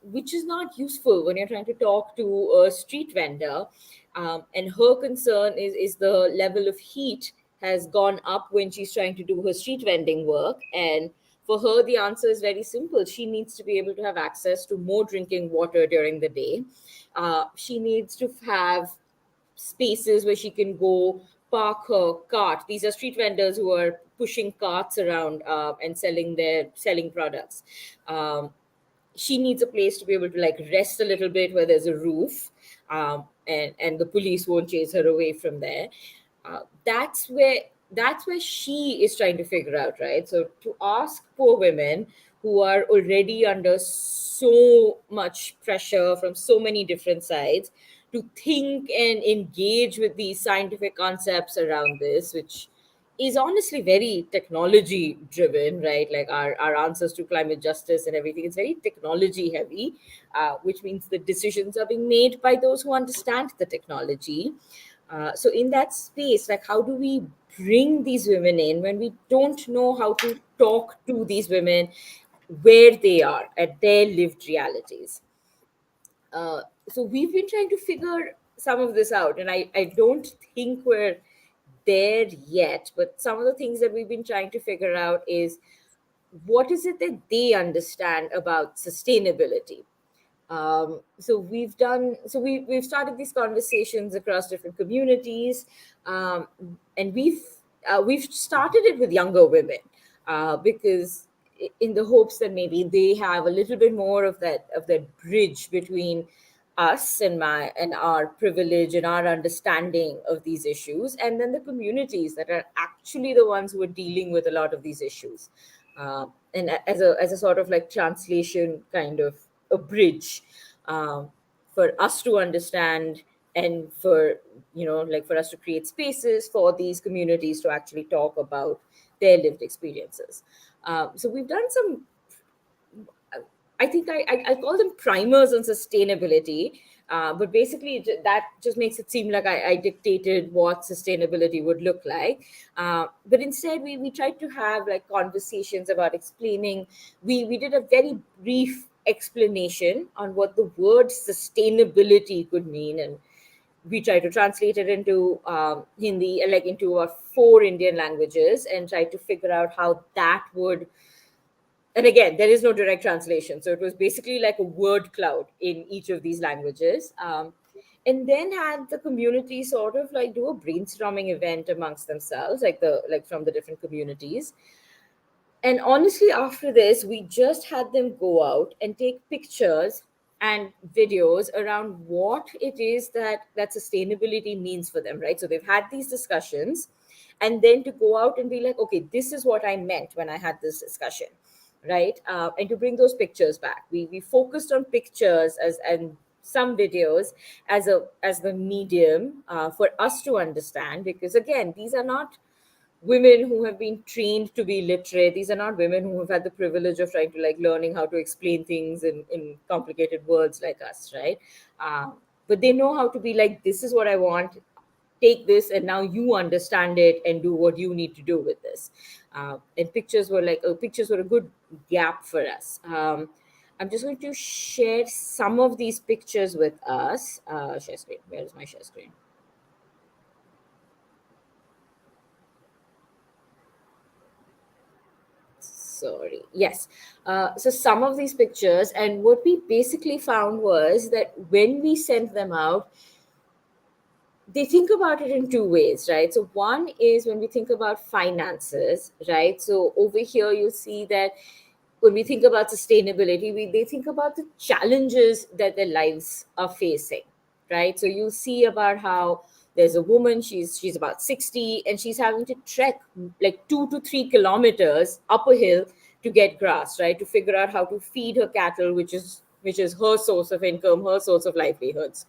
which is not useful when you're trying to talk to a street vendor. And her concern is the level of heat has gone up when she's trying to do her street vending work. And for her, the answer is very simple. She needs to be able to have access to more drinking water during the day. She needs to have spaces where she can go park her cart. These are street vendors who are pushing carts around and selling products. She needs a place to be able to like rest a little bit where there's a roof, and the police won't chase her away from there. That's where she is trying to figure out, right? So to ask poor women who are already under so much pressure from so many different sides to think and engage with these scientific concepts around this, which is honestly very technology driven, right? Like our answers to climate justice and everything is very technology heavy, which means the decisions are being made by those who understand the technology. So in that space, like how do we bring these women in when we don't know how to talk to these women where they are at their lived realities? So we've been trying to figure some of this out, and I don't think we're there yet, but some of the things that we've been trying to figure out is what is it that they understand about sustainability. So we've started these conversations across different communities, and we've started it with younger women because in the hopes that maybe they have a little bit more of that bridge between us and our privilege and our understanding of these issues, and then the communities that are actually the ones who are dealing with a lot of these issues, and as a sort of like translation kind of a bridge for us to understand and for for us to create spaces for these communities to actually talk about their lived experiences. So we've done some, I think I call them primers on sustainability, but basically that just makes it seem like I dictated what sustainability would look like. But instead, we tried to have like conversations about explaining. We did a very brief explanation on what the word sustainability could mean, and we try to translate it into Hindi, like into our 4 Indian languages, and try to figure out how that would. And again, there is no direct translation. So it was basically like a word cloud in each of these languages. And then had the community sort of like do a brainstorming event amongst themselves, like from the different communities. And honestly, after this, we just had them go out and take pictures and videos around what it is that sustainability means for them, right? So they've had these discussions, and then to go out and be like, okay, this is what I meant when I had this discussion. Right, and to bring those pictures back, we focused on pictures and some videos as the medium for us to understand, because again, these are not women who have been trained to be literate. These are not women who have had the privilege of trying to like learning how to explain things in complicated words like us, right? But they know how to be like, this is what I want. Take this, and now you understand it and do what you need to do with this. And pictures were a good gap for us. I'm just going to share some of these pictures with us. Share screen. Where is my share screen? Sorry. Yes. So some of these pictures, and what we basically found was that when we sent them out, they think about it in two ways, right? So one is when we think about finances, right? So over here, you see that when we think about sustainability, they think about the challenges that their lives are facing, right? So you see about how there's a woman, she's about 60, and she's having to trek like 2 to 3 kilometers up a hill to get grass, right? To figure out how to feed her cattle, which is her source of income, her source of livelihoods.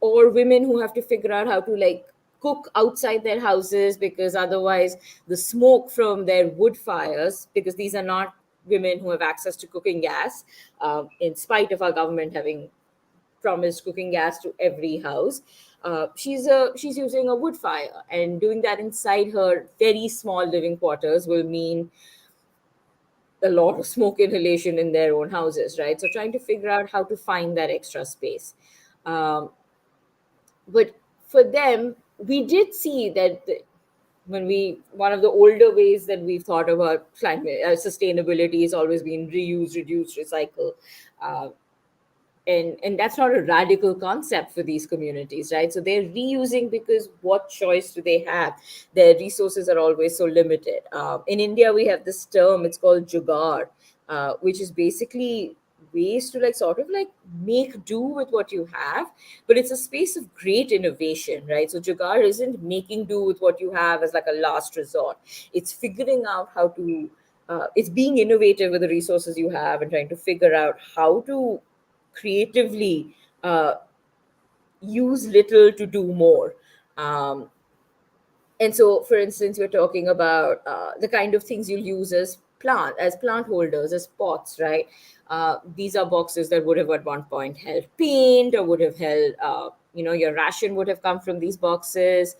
Or women who have to figure out how to like cook outside their houses, because otherwise the smoke from their wood fires, because these are not women who have access to cooking gas, in spite of our government having promised cooking gas to every house. She's using a wood fire, and doing that inside her very small living quarters will mean a lot of smoke inhalation in their own houses, right? So trying to figure out how to find that extra space. But for them, we did see that one of the older ways that we've thought about climate sustainability has always been reuse, reduce, recycle. And that's not a radical concept for these communities, right? So they're reusing because what choice do they have? Their resources are always so limited. In India, we have this term, it's called jugaad, which is basically ways to like sort of like make do with what you have, but it's a space of great innovation, right? So jugaad isn't making do with what you have as like a last resort. It's figuring out how to, it's being innovative with the resources you have and trying to figure out how to creatively use little to do more. And so, for instance, we're talking about the kind of things you'll use as plant holders, as pots, right? These are boxes that would have at one point held paint or would have held, your ration would have come from these boxes.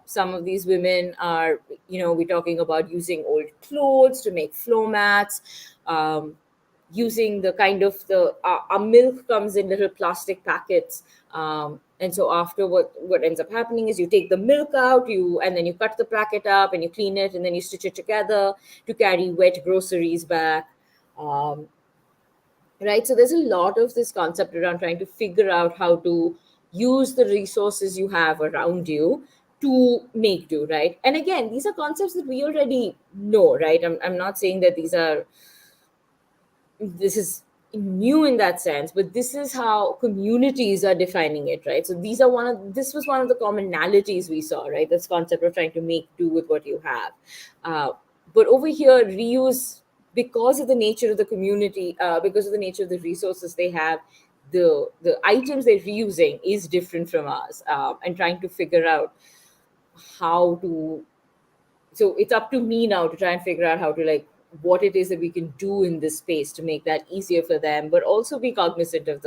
Some of these women are, we're talking about using old clothes to make floor mats. Using the kind of our milk comes in little plastic packets, and so after what ends up happening is you take the milk out, and then you cut the packet up and you clean it and then you stitch it together to carry wet groceries back, right? So there's a lot of this concept around trying to figure out how to use the resources you have around you to make do, right? And again, these are concepts that we already know, right? I'm not saying that this is new in that sense, but this is how communities are defining it, right? So this was one of the commonalities we saw, right? This concept of trying to make do with what you have. But over here, reuse, because of the nature of the community, because of the nature of the resources they have, the items they're reusing is different from ours, and trying to figure out how to. So it's up to me now to try and figure out how to like what it is that we can do in this space to make that easier for them, but also be cognizant of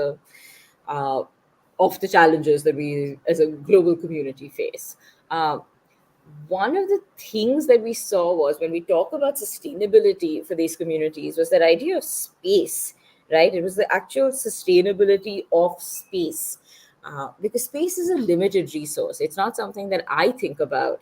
the challenges that we as a global community face. One of the things that we saw was when we talk about sustainability for these communities was that idea of space, right? It was the actual sustainability of space, because space is a limited resource. It's not something that I think about.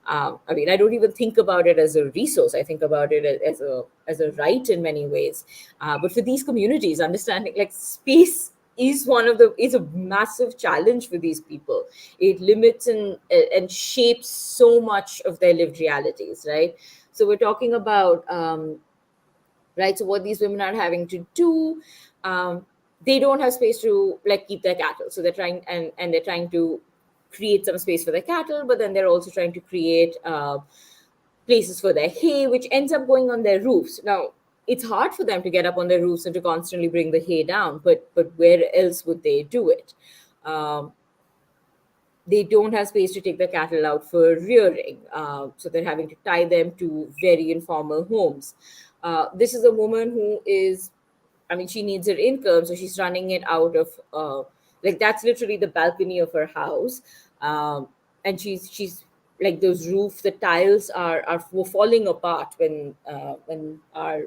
I don't even think about it as a resource. I think about it as a right in many ways. But for these communities, understanding like space is a massive challenge for these people. It limits and shapes so much of their lived realities, right? So we're talking about right. So what these women are having to do, they don't have space to like keep their cattle. So they're trying and they're trying to create some space for their cattle, but then they're also trying to create places for their hay, which ends up going on their roofs. Now, it's hard for them to get up on their roofs and to constantly bring the hay down, but where else would they do it? They don't have space to take the cattle out for rearing, so they're having to tie them to very informal homes. This is a woman who is, she needs her income, so she's running it out of that's literally the balcony of her house, and she's like those the tiles were falling apart when our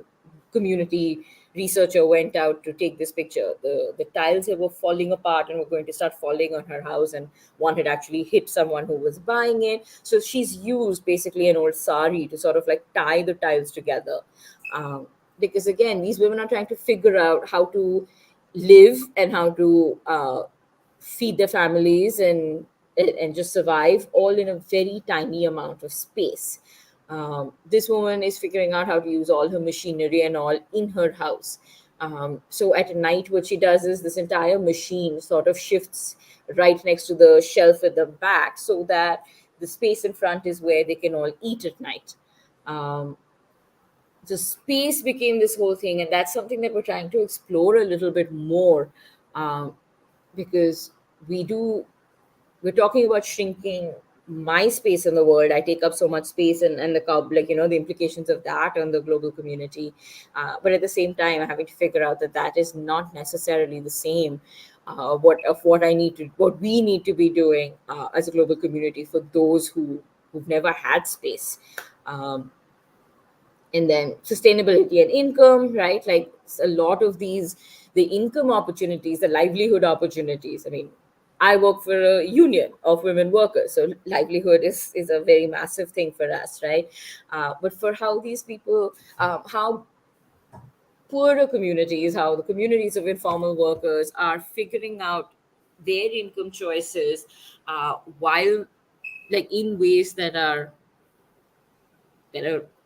community researcher went out to take this picture, the tiles were falling apart and were going to start falling on her house, and one had actually hit someone who was buying it. So she's used basically an old sari to sort of like tie the tiles together. Because again, these women are trying to figure out how to live and how to feed their families and just survive, all in a very tiny amount of space. This woman is figuring out how to use all her machinery and all in her house. So at night, what she does is this entire machine sort of shifts right next to the shelf at the back, so that the space in front is where they can all eat at night. The space became this whole thing, and that's something that we're trying to explore a little bit more, because we're talking about shrinking my space in the world. I take up so much space, and the implications of that on the global community. But at the same time, I'm having to figure out that is not necessarily the same. What we need to be doing as a global community for those who've never had space. And then sustainability and income, right? Like a lot of the income opportunities, the livelihood opportunities. I mean, I work for a union of women workers, so livelihood is a very massive thing for us, right? But for how these people, how poorer communities, how the communities of informal workers are figuring out their income choices, while like in ways that are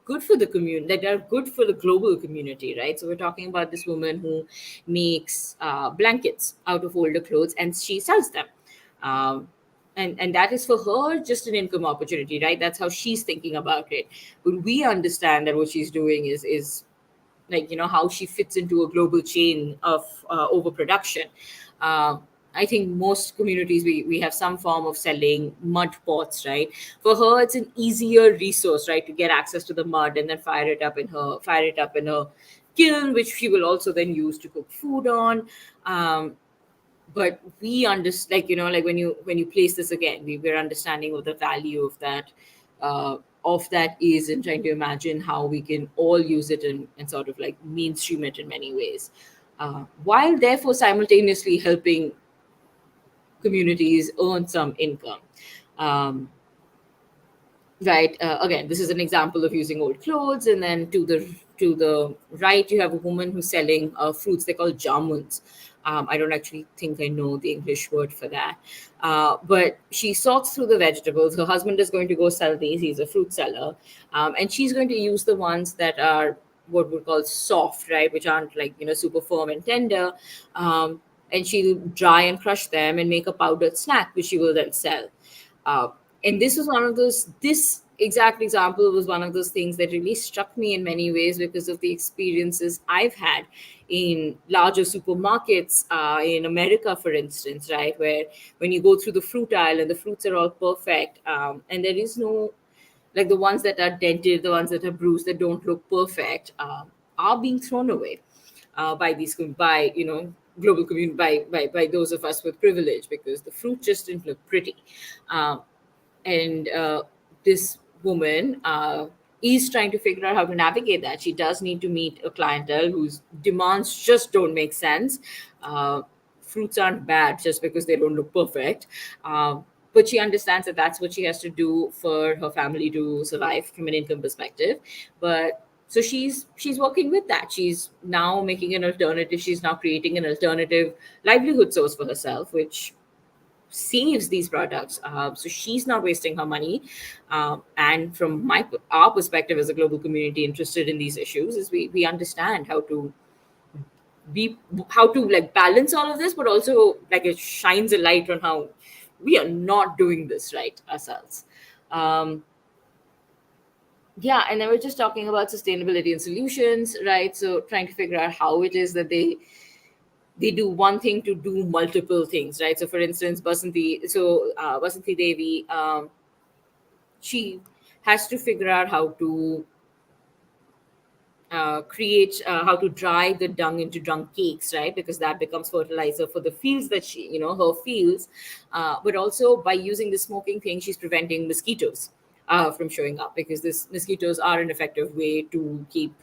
good for the community, that are good for the global community, right? So we're talking about this woman who makes blankets out of older clothes, and she sells them. And that is for her just an income opportunity, right? That's how she's thinking about it. But we understand that what she's doing is like, how she fits into a global chain of overproduction. I think most communities, we have some form of selling mud pots, right? For her, it's an easier resource, right, to get access to the mud and then fire it up in her kiln, which she will also then use to cook food on. But we understand, like when you place this again, we're understanding what the value of that is, and trying to imagine how we can all use it and sort of like mainstream it in many ways, while therefore simultaneously helping communities earn some income. Right. Again, this is an example of using old clothes, and then to the right, you have a woman who's selling fruits. They're called jamuns. I don't actually think I know the English word for that. But she sorts through the vegetables. Her husband is going to go sell these. He's a fruit seller. And she's going to use the ones that are what we call soft, right, which aren't like, super firm and tender. And she'll dry and crush them and make a powdered snack, which she will then sell. And this exact example was one of those things that really struck me in many ways because of the experiences I've had in larger supermarkets in America, for instance, right, where when you go through the fruit aisle and the fruits are all perfect, and there is no, like the ones that are dented, the ones that are bruised, that don't look perfect, are being thrown away by global community, by those of us with privilege, because the fruit just didn't look pretty. And this woman is trying to figure out how to navigate that. She does need to meet a clientele whose demands just don't make sense. Fruits aren't bad just because they don't look perfect. But she understands that that's what she has to do for her family to survive from an income perspective. But so she's working with that. She's now making an alternative. She's now creating an alternative livelihood source for herself, which saves these products. So she's not wasting her money. And from our perspective as a global community interested in these issues, is we understand how to like balance all of this, but also like it shines a light on how we are not doing this right ourselves. Yeah, and then we're just talking about sustainability and solutions, right? So trying to figure out how it is that they do one thing to do multiple things, right? So for instance, Basanti Devi, she has to figure out how to how to dry the dung into dung cakes, right? Because that becomes fertilizer for the fields that her fields. But also by using the smoking thing, she's preventing mosquitoes from showing up, because mosquitoes are an effective way to keep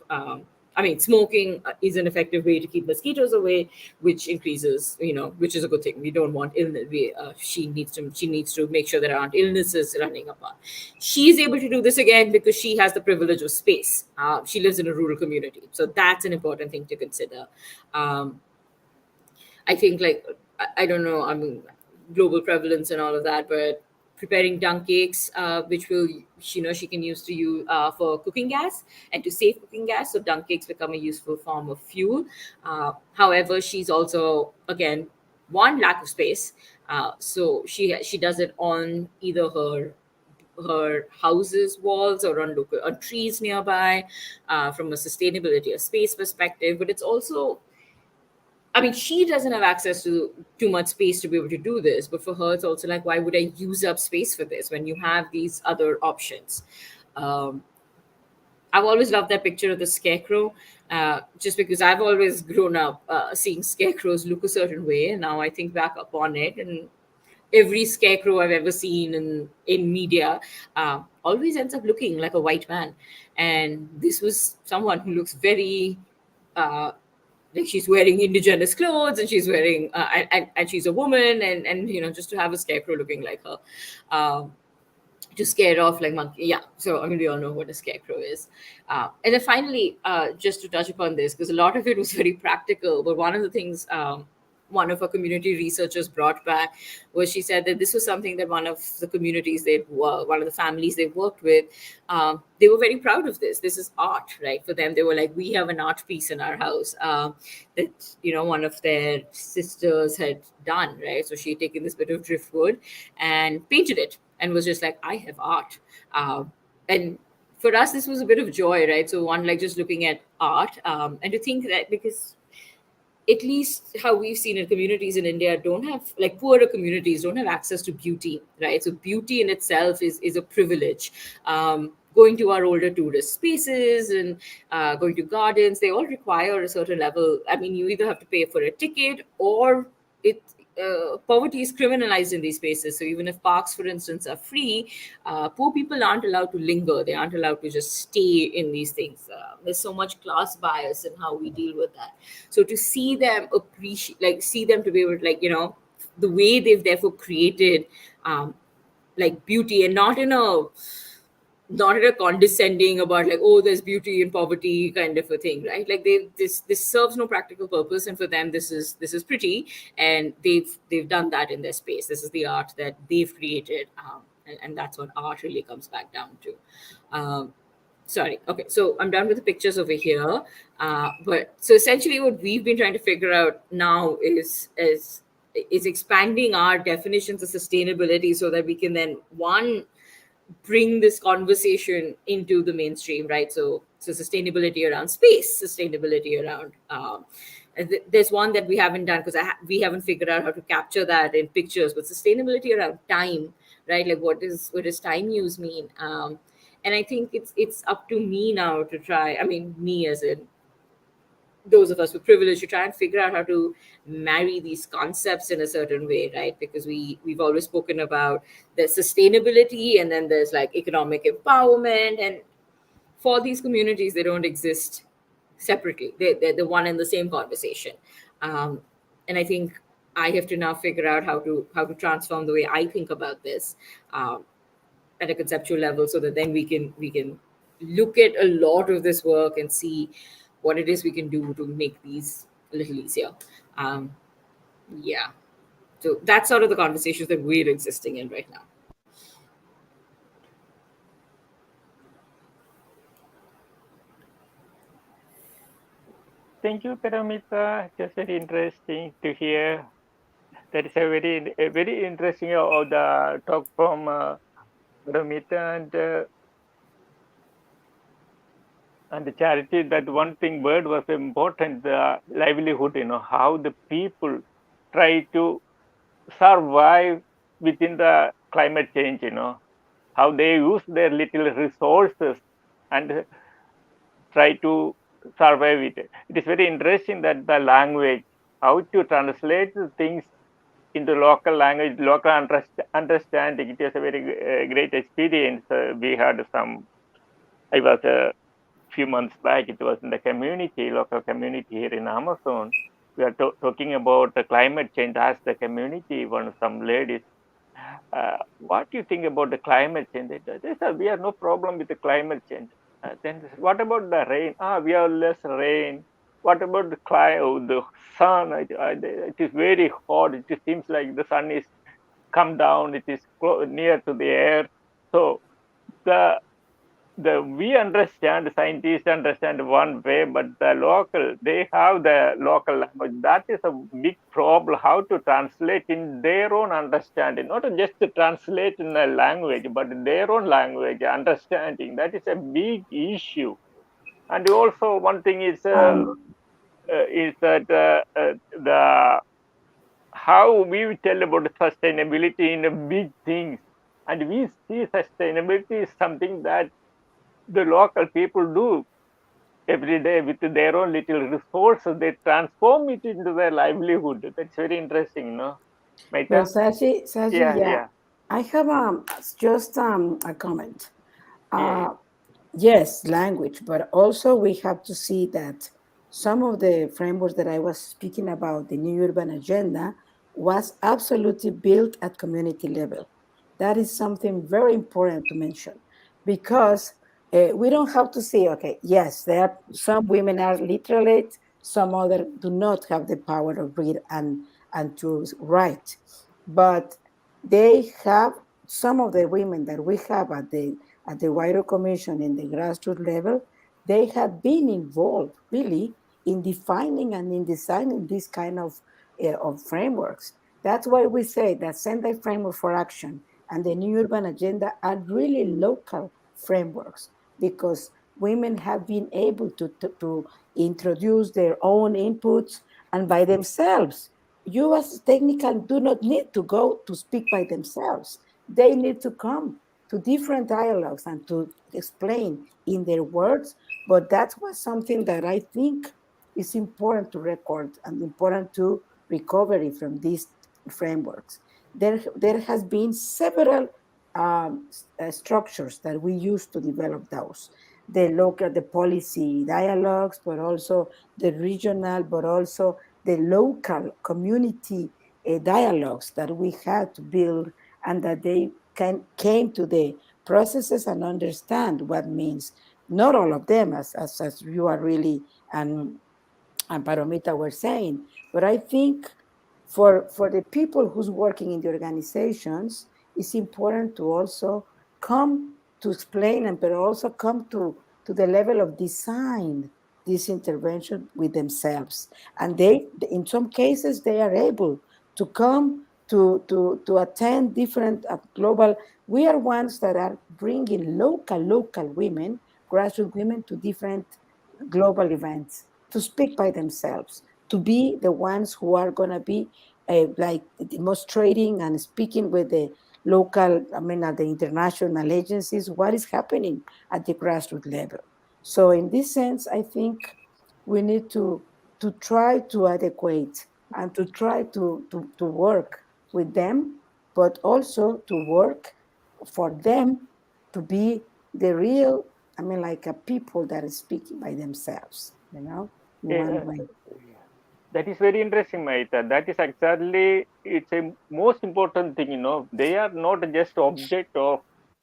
smoking is an effective way to keep mosquitoes away, which increases, which is a good thing. We don't want illness. She needs to make sure there aren't illnesses running upon. She's able to do this again because she has the privilege of space. She lives in a rural community, so that's an important thing to consider. I think, I don't know, global prevalence and all of that, but preparing dung cakes, which she can use for cooking gas and to save cooking gas. So dung cakes become a useful form of fuel. However, she's also, again, one, lack of space. So she does it on either her house's walls or on trees nearby, from a sustainability, a space perspective. But it's also, she doesn't have access to too much space to be able to do this, but for her, it's also like, why would I use up space for this when you have these other options? I've always loved that picture of the scarecrow, just because I've always grown up seeing scarecrows look a certain way. And now I think back upon it, and every scarecrow I've ever seen in media always ends up looking like a white man. And this was someone who looks very... like she's wearing indigenous clothes, and she's wearing and she's a woman, and just to have a scarecrow looking like her, to scare off like monkey. Yeah, so we all know what a scarecrow is. And then finally, just to touch upon this, because a lot of it was very practical, but one of the things one of our community researchers brought back was, she said that this was something that one of the families they worked with, they were very proud of this. This is art, right? For them, they were like, we have an art piece in our house that one of their sisters had done, right? So she had taken this bit of driftwood and painted it, and was just like, I have art. And for us, this was a bit of joy, right? So one, like just looking at art, and to think that, because at least how we've seen in communities in India don't have, like poorer communities don't have access to beauty, right? So beauty in itself is a privilege. Going to our older tourist spaces and going to gardens, they all require a certain level. You either have to pay for a ticket, or poverty is criminalized in these spaces. So even if parks, for instance, are free, poor people aren't allowed to linger. They aren't allowed to just stay in these things. There's so much class bias in how we deal with that. So to see them see them to be able to, the way they've therefore created beauty, and not in a condescending about there's beauty in poverty kind of a thing, right? This serves no practical purpose, and for them this is pretty, and they've done that in their space. This is the art that they've created, and that's what art really comes back down to. Sorry, okay, so I'm done with the pictures over here, but so essentially what we've been trying to figure out now is expanding our definitions of sustainability, so that we can then, one, bring this conversation into the mainstream, right? So sustainability around space, sustainability around there's one that we haven't done because we haven't figured out how to capture that in pictures, but sustainability around time, right? What does time use mean? And I think it's up to me now to try, me as in those of us with privilege, to try and figure out how to marry these concepts in a certain way, right? Because we've always spoken about the sustainability, and then there's economic empowerment, and for these communities, they don't exist separately. They're the one and the same conversation. And I think I have to now figure out how to transform the way I think about this at a conceptual level, so that then we can look at a lot of this work and see what it is we can do to make these a little easier. So that's sort of the conversations that we're existing in right now. Thank you, Paramita. Just very interesting to hear. That is a very interesting of the talk from Paramita and the Charity. That one thing word was important, the livelihood, how the people try to survive within the climate change, how they use their little resources and try to survive it. It is very interesting that the language, how to translate things into local language, local understanding. It is a very great experience. We had I was few months back, it was in the community, local community here in Amazon. We are talking about the climate change as the community. Some ladies, what do you think about the climate change? They said, we have no problem with the climate change. Then what about the rain? We have less rain. What about the cloud, the sun? It is very hot. It seems like the sun is come down. It is near to the air. So we understand, scientists understand one way, but they have the local language. That is a big problem, how to translate in their own understanding, not just to translate in a language, but in their own language, understanding. That is a big issue. And also one thing is that how we tell about sustainability in a big things. And we see sustainability is something that the local people do every day with their own little resources. They transform it into their livelihood. That's very interesting, no? Well, Maita? Saji, yeah. I have just a comment. Yes, language, but also we have to see that some of the frameworks that I was speaking about, the New Urban Agenda, was absolutely built at community level. That is something very important to mention, because we don't have to say, okay, yes, there are some women are literate, some other do not have the power of read and to write, but they have some of the women that we have at the Wider Commission in the grassroots level, they have been involved really in defining and in designing this kind of frameworks. That's why we say that Sendai Framework for Action and the New Urban Agenda are really local frameworks, because women have been able to introduce their own inputs and by themselves. You as technical do not need to go to speak by themselves. They need to come to different dialogues and to explain in their words, but that was something that I think is important to record and important to recovery from these frameworks. There has been several structures that we use to develop those. The policy dialogues, but also the regional, but also the local community dialogues that we had to build, and that they came to the processes and understand what means. Not all of them, as you are really and Paromita were saying, but I think for the people who's working in the organizations, it's important to also come to explain, and but also come to the level of design this intervention with themselves. And they, in some cases, they are able to come to attend different global. We are ones that are bringing local women, grassroots women, to different global events to speak by themselves, to be the ones who are going to be like demonstrating and speaking with the local, at the international agencies, what is happening at the grassroots level. So in this sense, I think we need to try to adequate and to try to work with them, but also to work for them to be the real, like a people that are speaking by themselves, in one way. That is very interesting, Maita. That is exactly, it's a most important thing, They are not just object of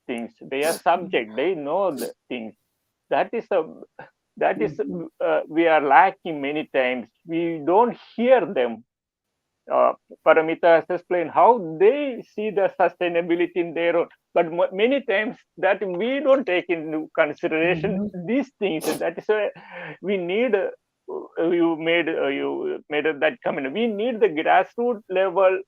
things. They are subject. They know the things. That is we are lacking many times. We don't hear them. Paramita has explained how they see the sustainability in their own, but many times that we don't take into consideration these things. That is why we need. You made that comment. We need the grassroots level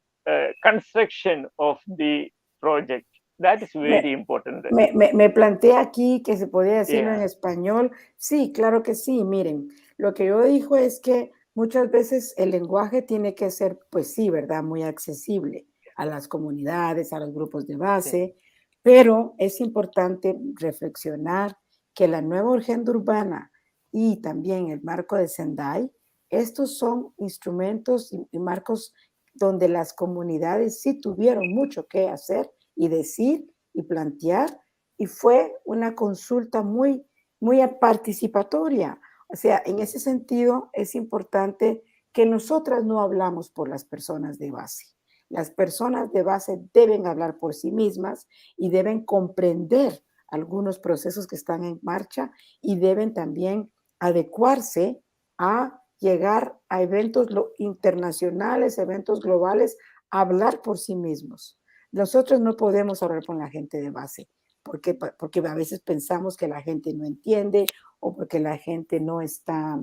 construction of the project. That is very important. Me plantea aquí que se podría decirlo en español. Sí, claro que sí. Miren, lo que yo digo es que muchas veces el lenguaje tiene que ser, pues sí, ¿verdad? Muy accesible a las comunidades, a los grupos de base, pero es importante reflexionar que la nueva agenda urbana y también el marco de Sendai, estos son instrumentos y marcos donde las comunidades sí tuvieron mucho que hacer y decir y plantear, y fue una consulta muy muy participatoria. O sea, en ese sentido es importante que nosotras no hablamos por las personas de base. Las personas de base deben hablar por sí mismas y deben comprender algunos procesos que están en marcha y deben también adecuarse a llegar a eventos internacionales, eventos globales, a hablar por sí mismos. Nosotros no podemos hablar con la gente de base, porque a veces pensamos que la gente no entiende o porque la gente no está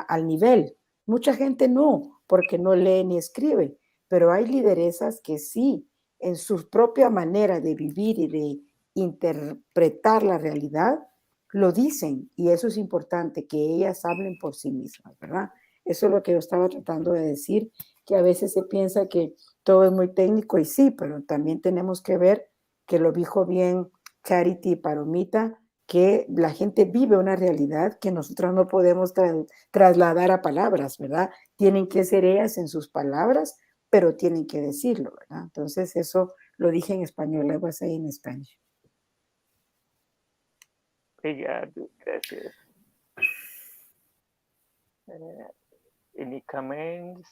al nivel. Mucha gente no, porque no lee ni escribe, pero hay lideresas que sí, en su propia manera de vivir y de interpretar la realidad, lo dicen, y eso es importante, que ellas hablen por sí mismas, ¿verdad? Eso es lo que yo estaba tratando de decir, que a veces se piensa que todo es muy técnico, y sí, pero también tenemos que ver, que lo dijo bien Charity y Palomita, que la gente vive una realidad que nosotros no podemos trasladar a palabras, ¿verdad? Tienen que ser ellas en sus palabras, pero tienen que decirlo, ¿verdad? Entonces eso lo dije en español, I was saying in Spanish. Obrigado, gracias. Any comments?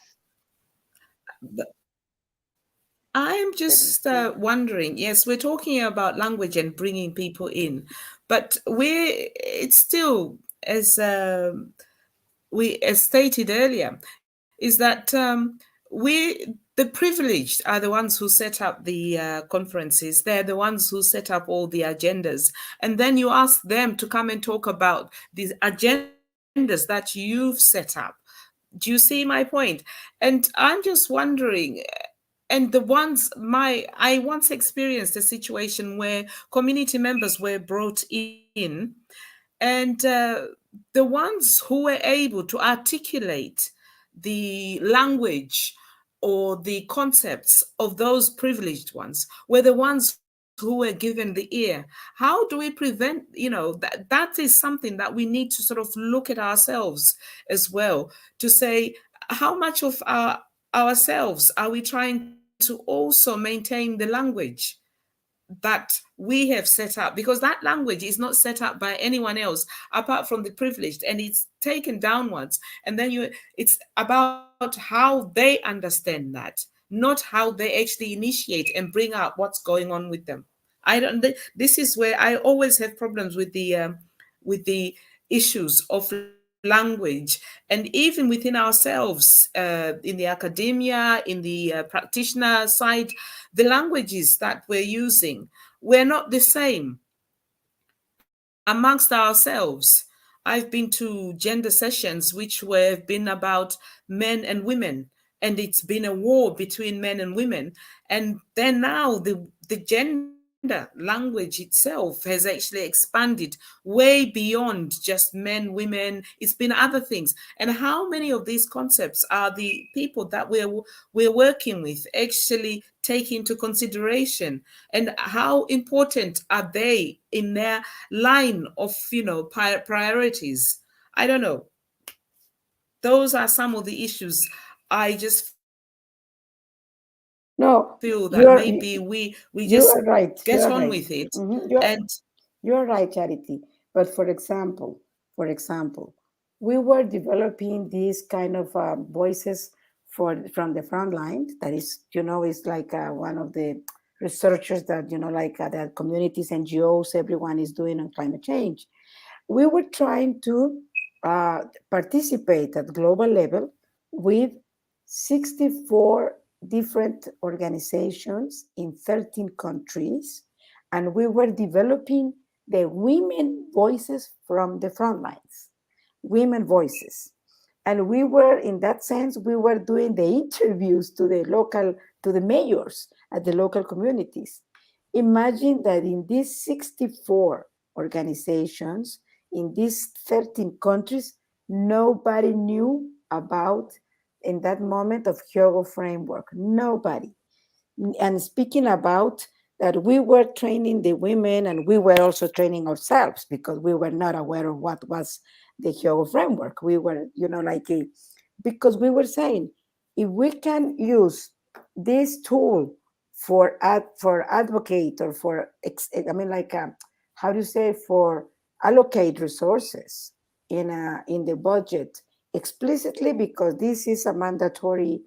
I'm just wondering, yes, we're talking about language and bringing people in, but it's still, as stated earlier, is that the privileged are the ones who set up the conferences. They're the ones who set up all the agendas. And then you ask them to come and talk about these agendas that you've set up. Do you see my point? And I'm just wondering, and I once experienced a situation where community members were brought in, and the ones who were able to articulate the language or the concepts of those privileged ones were the ones who were given the ear. How do we prevent, that is something that we need to sort of look at ourselves as well, to say, how much of ourselves are we trying to also maintain the language that we have set up, because that language is not set up by anyone else apart from the privileged, and it's taken downwards, and then it's about how they understand that, not how they actually initiate and bring out what's going on with them. This is where I always have problems with the issues of language, and even within ourselves, in the academia, in the practitioner side, the languages that we're using, we're not the same amongst ourselves. I've been to gender sessions which have been about men and women, and it's been a war between men and women, and then now the gender language itself has actually expanded way beyond just men, women. It's been other things. And how many of these concepts are the people that we're working with actually take into consideration, and how important are they in their line of priorities? I don't know. Those are some of the issues I just feel that maybe we just get on with it. And you're right, Charity. But for example, we were developing these kind of voices from the front line. That is, is like one of the researchers that, that communities, NGOs, everyone is doing on climate change. We were trying to participate at global level with 64 different organizations in 13 countries, and we were developing the women voices from the front lines, women voices. And we were, in that sense, we were doing the interviews to the mayors at the local communities. Imagine that in these 64 organizations, in these 13 countries, nobody knew about, in that moment, of Hyogo framework. Nobody. And speaking about that, we were training the women, and we were also training ourselves, because we were not aware of what was the Hyogo framework. We were, because we were saying, if we can use this tool for advocate, or for, how do you say, for allocate resources in the budget explicitly, because this is a mandatory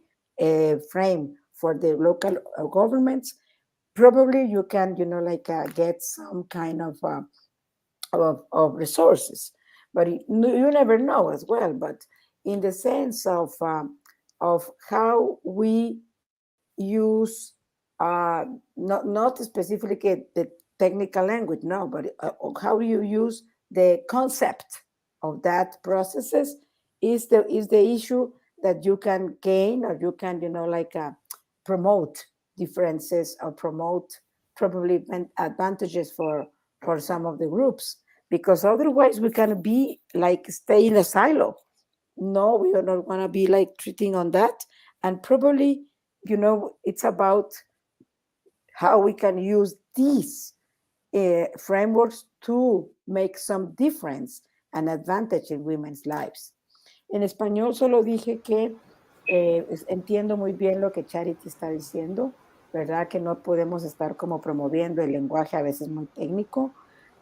frame for the local governments. Probably you can, get some kind of resources, but you never know as well. But in the sense of how we use not specifically the technical language, no, but how you use the concept of that processes is the issue that you can gain, or you can promote differences, or promote probably advantages for some of the groups, because otherwise we can be stay in a silo. No, we don't want to be treating on that. And probably it's about how we can use these frameworks to make some difference and advantage in women's lives. En español solo dije que entiendo muy bien lo que Charity está diciendo, ¿verdad? Que no podemos estar como promoviendo el lenguaje a veces muy técnico,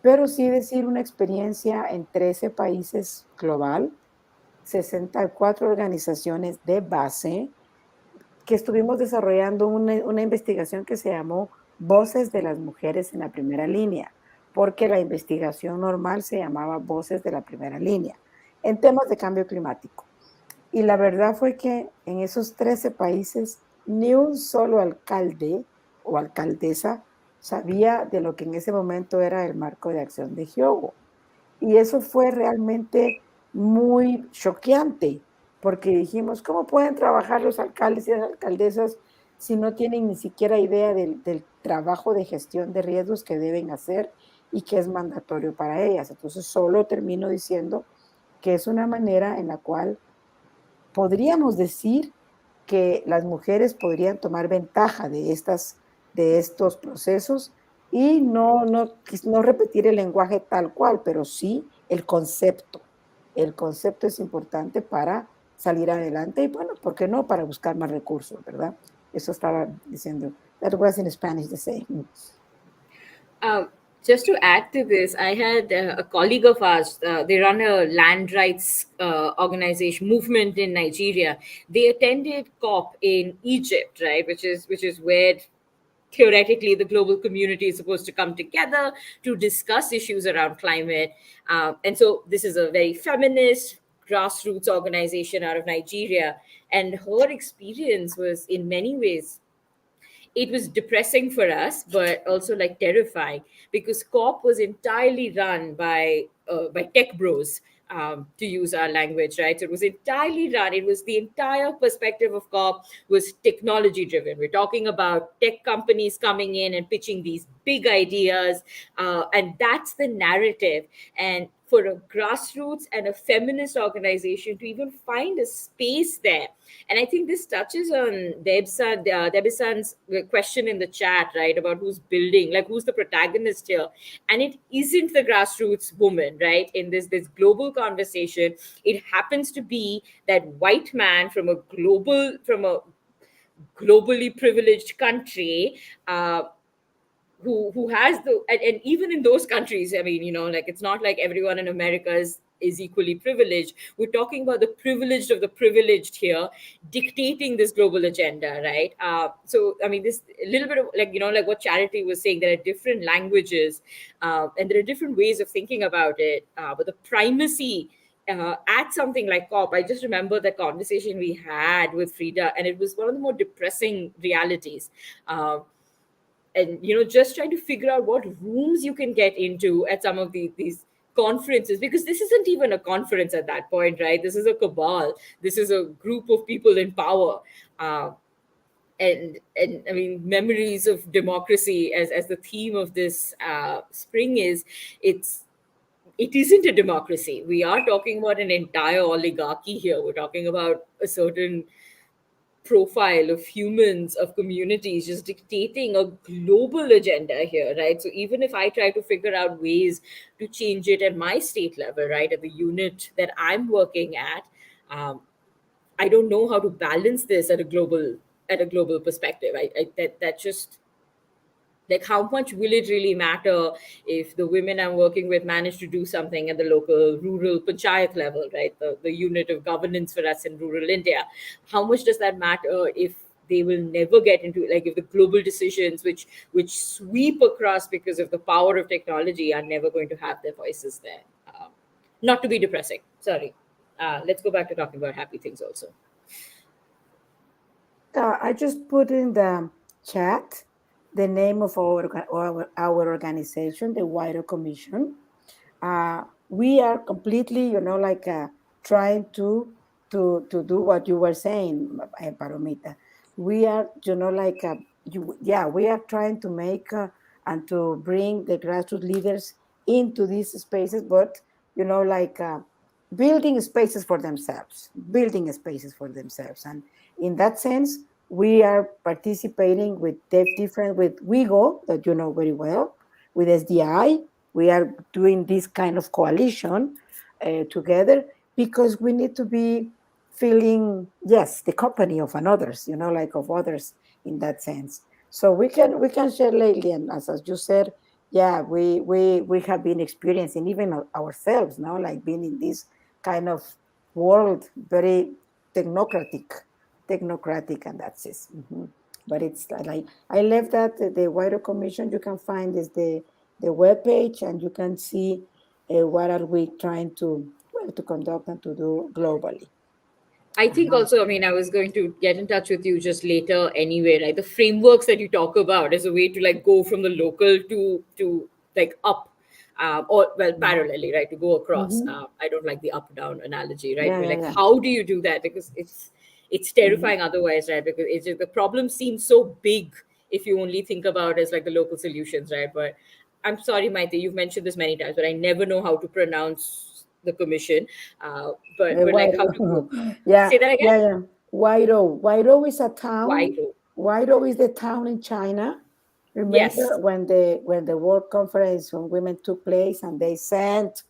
pero sí decir una experiencia en 13 países global, 64 organizaciones de base, que estuvimos desarrollando una investigación que se llamó Voces de las Mujeres en la Primera Línea, porque la investigación normal se llamaba Voces de la Primera Línea, en temas de cambio climático. Y la verdad fue que en esos 13 países ni un solo alcalde o alcaldesa sabía de lo que en ese momento era el marco de acción de Hyogo. Y eso fue realmente muy choqueante, porque dijimos, ¿cómo pueden trabajar los alcaldes y las alcaldesas si no tienen ni siquiera idea del trabajo de gestión de riesgos que deben hacer y que es mandatorio para ellas? Entonces solo termino diciendo que es una manera en la cual podríamos decir que las mujeres podrían tomar ventaja de estos procesos y no repetir el lenguaje tal cual, pero sí el concepto. El concepto es importante para salir adelante y, bueno, ¿por qué no? Para buscar más recursos, ¿verdad? Eso estaba diciendo. That was in Spanish the same. Just to add to this, I had a colleague of ours, they run a land rights organization movement in Nigeria. They attended COP in Egypt, right, which is where theoretically the global community is supposed to come together to discuss issues around climate. And so this is a very feminist grassroots organization out of Nigeria. And her experience was, in many ways, it was depressing for us, but also terrifying, because COP was entirely run by tech bros, to use our language, right? So it was entirely run. It was the entire perspective of COP was technology driven. We're talking about tech companies coming in and pitching these big ideas, and that's the narrative. And for a grassroots and a feminist organization to even find a space there. And I think this touches on Debisan's question in the chat, right, about who's building, who's the protagonist here. And it isn't the grassroots woman, right, in this global conversation. It happens to be that white man from a globally privileged country, who has and even in those countries, I mean, it's not like everyone in America is equally privileged. We're talking about the privileged of the privileged here dictating this global agenda, right? So I mean, this a little bit of what Charity was saying, there are different languages, and there are different ways of thinking about it, but the primacy at something like COP, I just remember the conversation we had with Frida, and it was one of the more depressing realities. And just trying to figure out what rooms you can get into at some of these conferences, because this isn't even a conference at that point, right? This is a cabal. This is a group of people in power. And I mean, memories of democracy as the theme of this spring is, it isn't a democracy. We are talking about an entire oligarchy here. We're talking about a certain profile of humans, of communities, just dictating a global agenda here, right? So even if I try to figure out ways to change it at my state level, right, at the unit that I'm working at, I don't know how to balance this at a global perspective. That just Like, how much will it really matter if the women I'm working with manage to do something at the local rural panchayat level, right? The unit of governance for us in rural India. How much does that matter if they will never get into, like, if the global decisions which sweep across because of the power of technology are never going to have their voices there? Not to be depressing, sorry. Let's go back to talking about happy things also. I just put in the chat the name of our organization, the Wider Commission. We are completely, trying to do what you were saying, Palomita. We are, we are trying to make and to bring the grassroots leaders into these spaces, but building spaces for themselves, and in that sense, we are participating with with WIGO, that you know very well, with SDI. We are doing this kind of coalition together because we need to be feeling, yes, the company of others, of others in that sense. So we can share lately, and as you said, yeah, we have been experiencing even ourselves now, like being in this kind of world, very technocratic, and that's it. But it's like, I left that the Wider Commission. You can find this the webpage, and you can see what are we trying to conduct and to do globally. I think also, I mean, I was going to get in touch with you just later anyway, right? The frameworks that you talk about as a way to like go from the local to like up, or well, parallelly, right? To go across. I don't like the up-down analogy, right? Yeah, Like, yeah. how do you do that? Because it's terrifying otherwise, right? Because it's just, the problem seems so big if you only think about it as like the local solutions, right? But I'm sorry, Maite, you've mentioned this many times, but I never know how to pronounce the commission. But like, how to yeah, say that again? Yeah. Guaido is a town. Guaido. Guaido is the town in China. Remember Yes. when the World Conference on Women took place, and they sent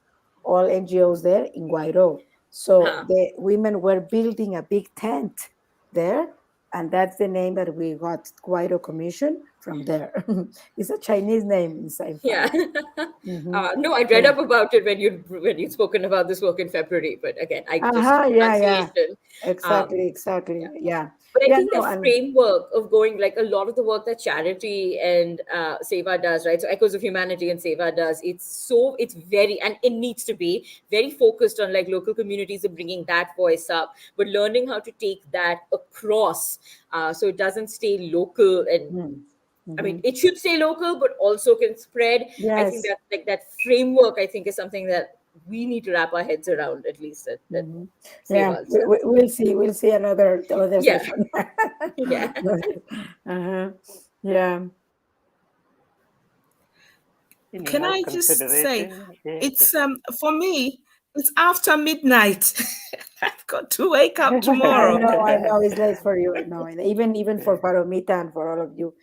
all NGOs there in Guaido. So the women were building a big tent there, and that's the name that we got, Guaido Commission, from there. It's a Chinese name. Yeah. No, I read up about it when you'd spoken about this work in February. But again, I just Exactly. Yeah. But I think the framework of going, like a lot of the work that Charity and Seva does, right? So Echoes of Humanity and Seva does, it's very, and it needs to be very focused on like local communities and bringing that voice up, but learning how to take that across so it doesn't stay local. And I mean, it should stay local, but also can spread. Yes. I think that like that framework, I think, is something that we need to wrap our heads around, at least. Yeah, we'll see another session. Yeah. Yeah. Can I just say, it's for me, it's after midnight. I've got to wake up tomorrow. I know, it's late for you. No, even for Palomita and for all of you.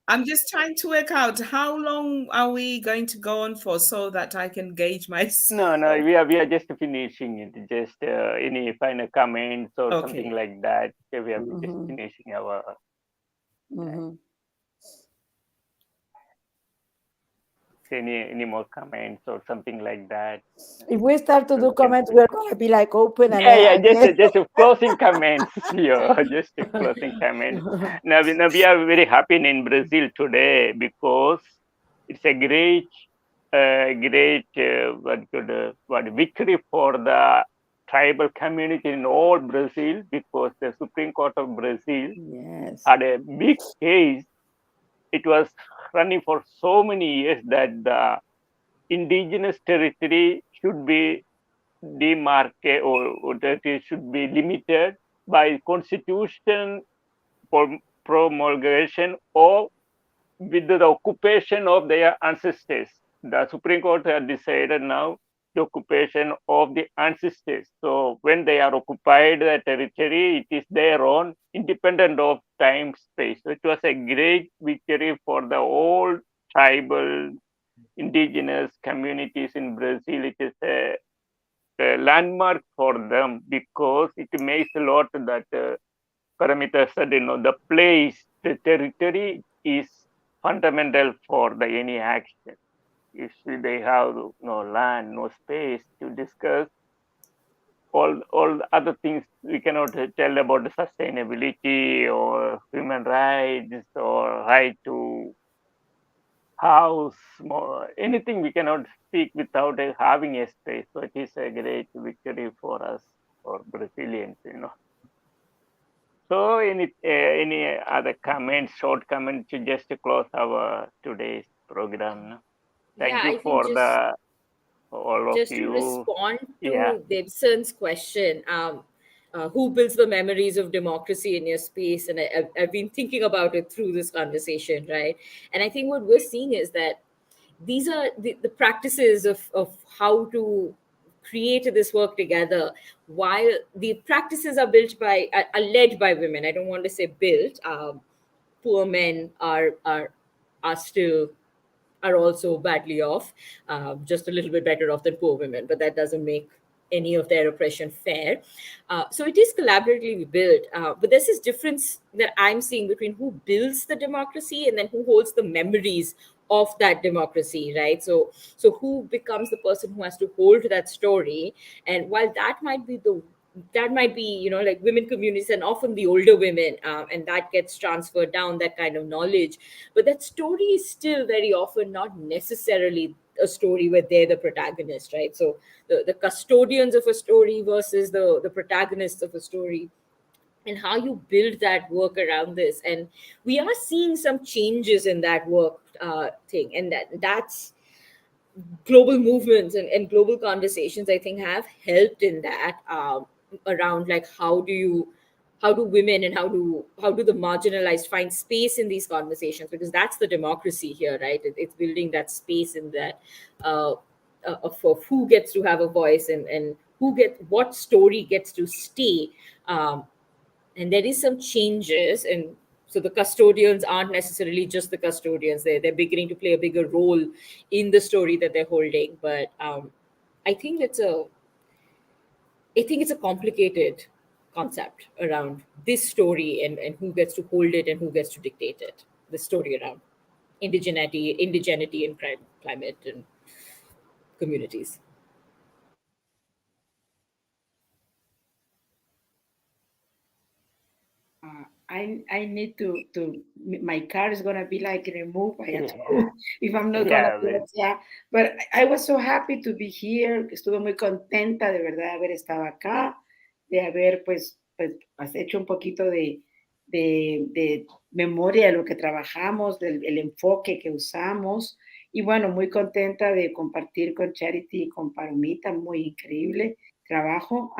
I'm just trying to work out how long are we going to go on for, so that I can gauge myself. No, we are just finishing it. Just any final comments or something like that. We are just finishing our. Any more comments or something like that? If we start to do comments, we're going to be like open and just closing comments here. Just closing comments. Now we are very happy in Brazil today because it's a great victory for the tribal community in all Brazil, because the Supreme Court of Brazil had a big case. It was running for so many years that the indigenous territory should be demarcated, or that it should be limited by constitution for promulgation or with the occupation of their ancestors. The Supreme Court has decided now the occupation of the ancestors. So when they are occupied the territory, it is their own, independent of time, space. So it was a great victory for the old tribal indigenous communities in Brazil. It is a landmark for them, because it makes a lot that Paramita said, the place the territory is fundamental for any action. If they have no land, no space to discuss, all the other things we cannot tell about the sustainability or human rights or right to house, anything we cannot speak without having a space. So it is a great victory for us, for Brazilians, So any other comments, short comments, to just close our today's program? Thank you for all of just you. To respond to Debson's question, who builds the memories of democracy in your space? And I've been thinking about it through this conversation, right? And I think what we're seeing is that these are the practices of how to create this work together, while the practices are led by women. I don't want to say built. Poor men are still are also badly off, just a little bit better off than poor women, but that doesn't make any of their oppression fair. So it is collaboratively built, but there's this difference that I'm seeing between who builds the democracy and then who holds the memories of that democracy, right? So who becomes the person who has to hold that story? And while that might be like women communities and often the older women, and that gets transferred down, that kind of knowledge, but that story is still very often not necessarily a story where they're the protagonist, right? So the custodians of a story versus the protagonists of a story, and how you build that work around this. And we are seeing some changes in that work thing, and that's global movements and global conversations, I think, have helped in that, around like how do women and how do the marginalized find space in these conversations, because that's the democracy here, right? It's building that space in that of who gets to have a voice and what story gets to stay. And there is some changes, and so the custodians aren't necessarily just the custodians. They're beginning to play a bigger role in the story that they're holding. But I think it's a complicated concept around this story and who gets to hold it and who gets to dictate it. The story around indigeneity and climate and communities. I need to my car is gonna be like removed if I'm not gonna do it. Yeah, but I was so happy to be here. Estuve muy contenta de verdad de haber estado acá, de haber pues has hecho un poquito de memoria de lo que trabajamos, del enfoque que usamos, y bueno, muy contenta de compartir con Charity y con Palomita, muy increíble trabajo.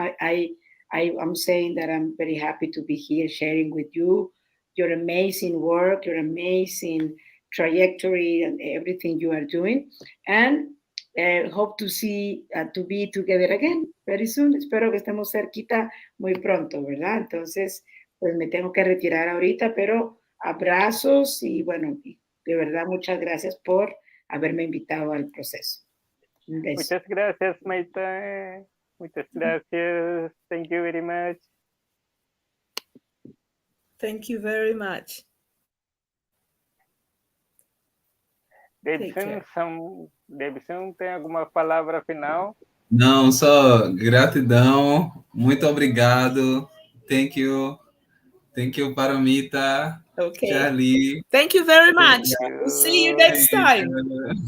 I'm saying that I'm very happy to be here sharing with you your amazing work, your amazing trajectory, and everything you are doing. And hope to be together again very soon. Espero que estemos cerquita muy pronto, ¿verdad? Entonces, pues me tengo que retirar ahorita, pero abrazos y bueno, de verdad muchas gracias por haberme invitado al proceso. Un beso. Muchas gracias, Maita. Muchas gracias. Thank you very much. Thank you very much. Davidson, tem alguma palavra final? Não, só gratidão. Muito obrigado. Thank you. Thank you, Paramita. Okay. Charlie. Thank you very much. We'll see you next time.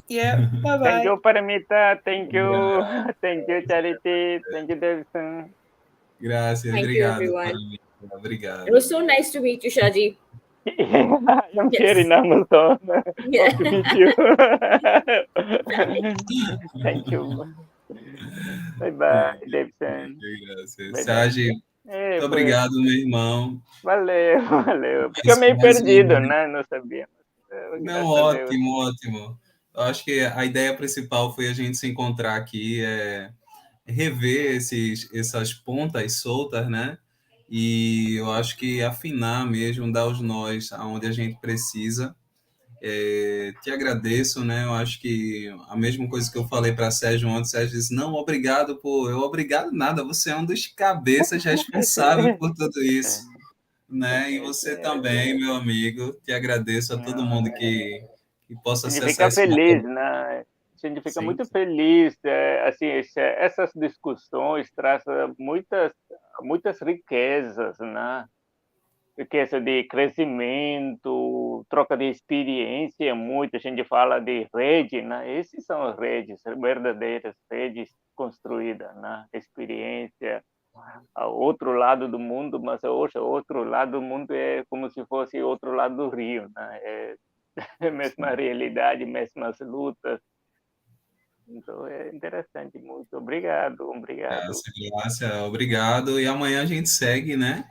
Yeah. Bye-bye. Thank you, Paramita. Thank you. Yeah. Thank you, Charity. Thank you, Davidson. Gracias. Thank obrigado, you, everyone. Paramita. Obrigado. It was so nice to meet you, Shaji. I'm here in Amazon. Yeah. Hope to meet you. Thank you. Bye-bye, Davidson. Graças. Sérgio, muito obrigado, meu irmão. Valeu. Fiquei meio perdido, né? Não sabia. Não, ótimo. Eu acho que a ideia principal foi a gente se encontrar aqui, rever essas pontas soltas, né? E eu acho que afinar mesmo, dar os nós aonde a gente precisa. Te agradeço, né? Eu acho que a mesma coisa que eu falei para Sérgio ontem, Sérgio disse, não, obrigado nada, você é um dos cabeças responsáveis por tudo isso. né? E você também, meu amigo. Te agradeço a todo mundo que possa A gente acessar fica esse feliz, material. né? A gente fica Sim, muito feliz, assim, essas discussões trazem muitas riquezas, né? Riqueza de crescimento, troca de experiência, muito. A gente fala de rede, né? Esses são as redes, verdadeiras redes construídas, né? Experiência, ao outro lado do mundo, mas hoje o outro lado do mundo é como se fosse outro lado do rio, né? É a mesma realidade, mesmas lutas. Então é interessante, muito. Obrigado, obrigado. Graça, obrigado. E amanhã a gente segue, né?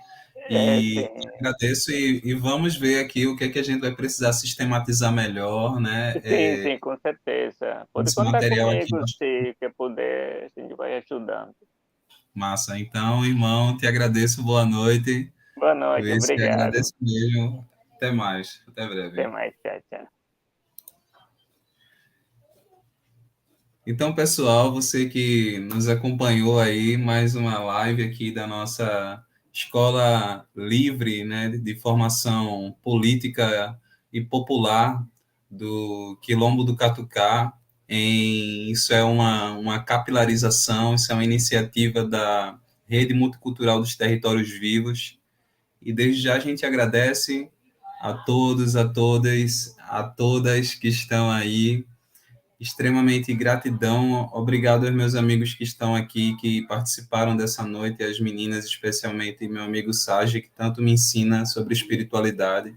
E te Sim. agradeço e vamos ver aqui o que é que a gente vai precisar sistematizar melhor, né? Sim, sim, com certeza. Pode Esse contar material aqui, comigo se que puder, a gente vai ajudando. massa. Então, irmão, te agradeço, boa noite. Boa noite, Luiz, te obrigado. agradeço mesmo. Até mais, até Até breve. mais, tchau, tchau. Então, pessoal, você que nos acompanhou aí, mais uma live aqui da nossa Escola Livre, né, de formação política e popular do Quilombo do Catucá. Isso é uma capilarização, isso é uma iniciativa da Rede Multicultural dos Territórios Vivos. E desde já a gente agradece a todos, a todas, a todas que estão aí, extremamente gratidão. Obrigado aos meus amigos que estão aqui, que participaram dessa noite, as meninas, especialmente meu amigo Sage, que tanto me ensina sobre espiritualidade.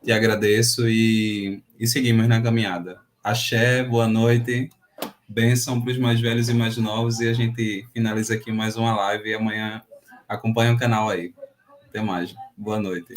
Te agradeço e seguimos na caminhada. Axé, boa noite, bênção para os mais velhos e mais novos, e a gente finaliza aqui mais uma live e amanhã acompanha o canal aí. Até mais, boa noite.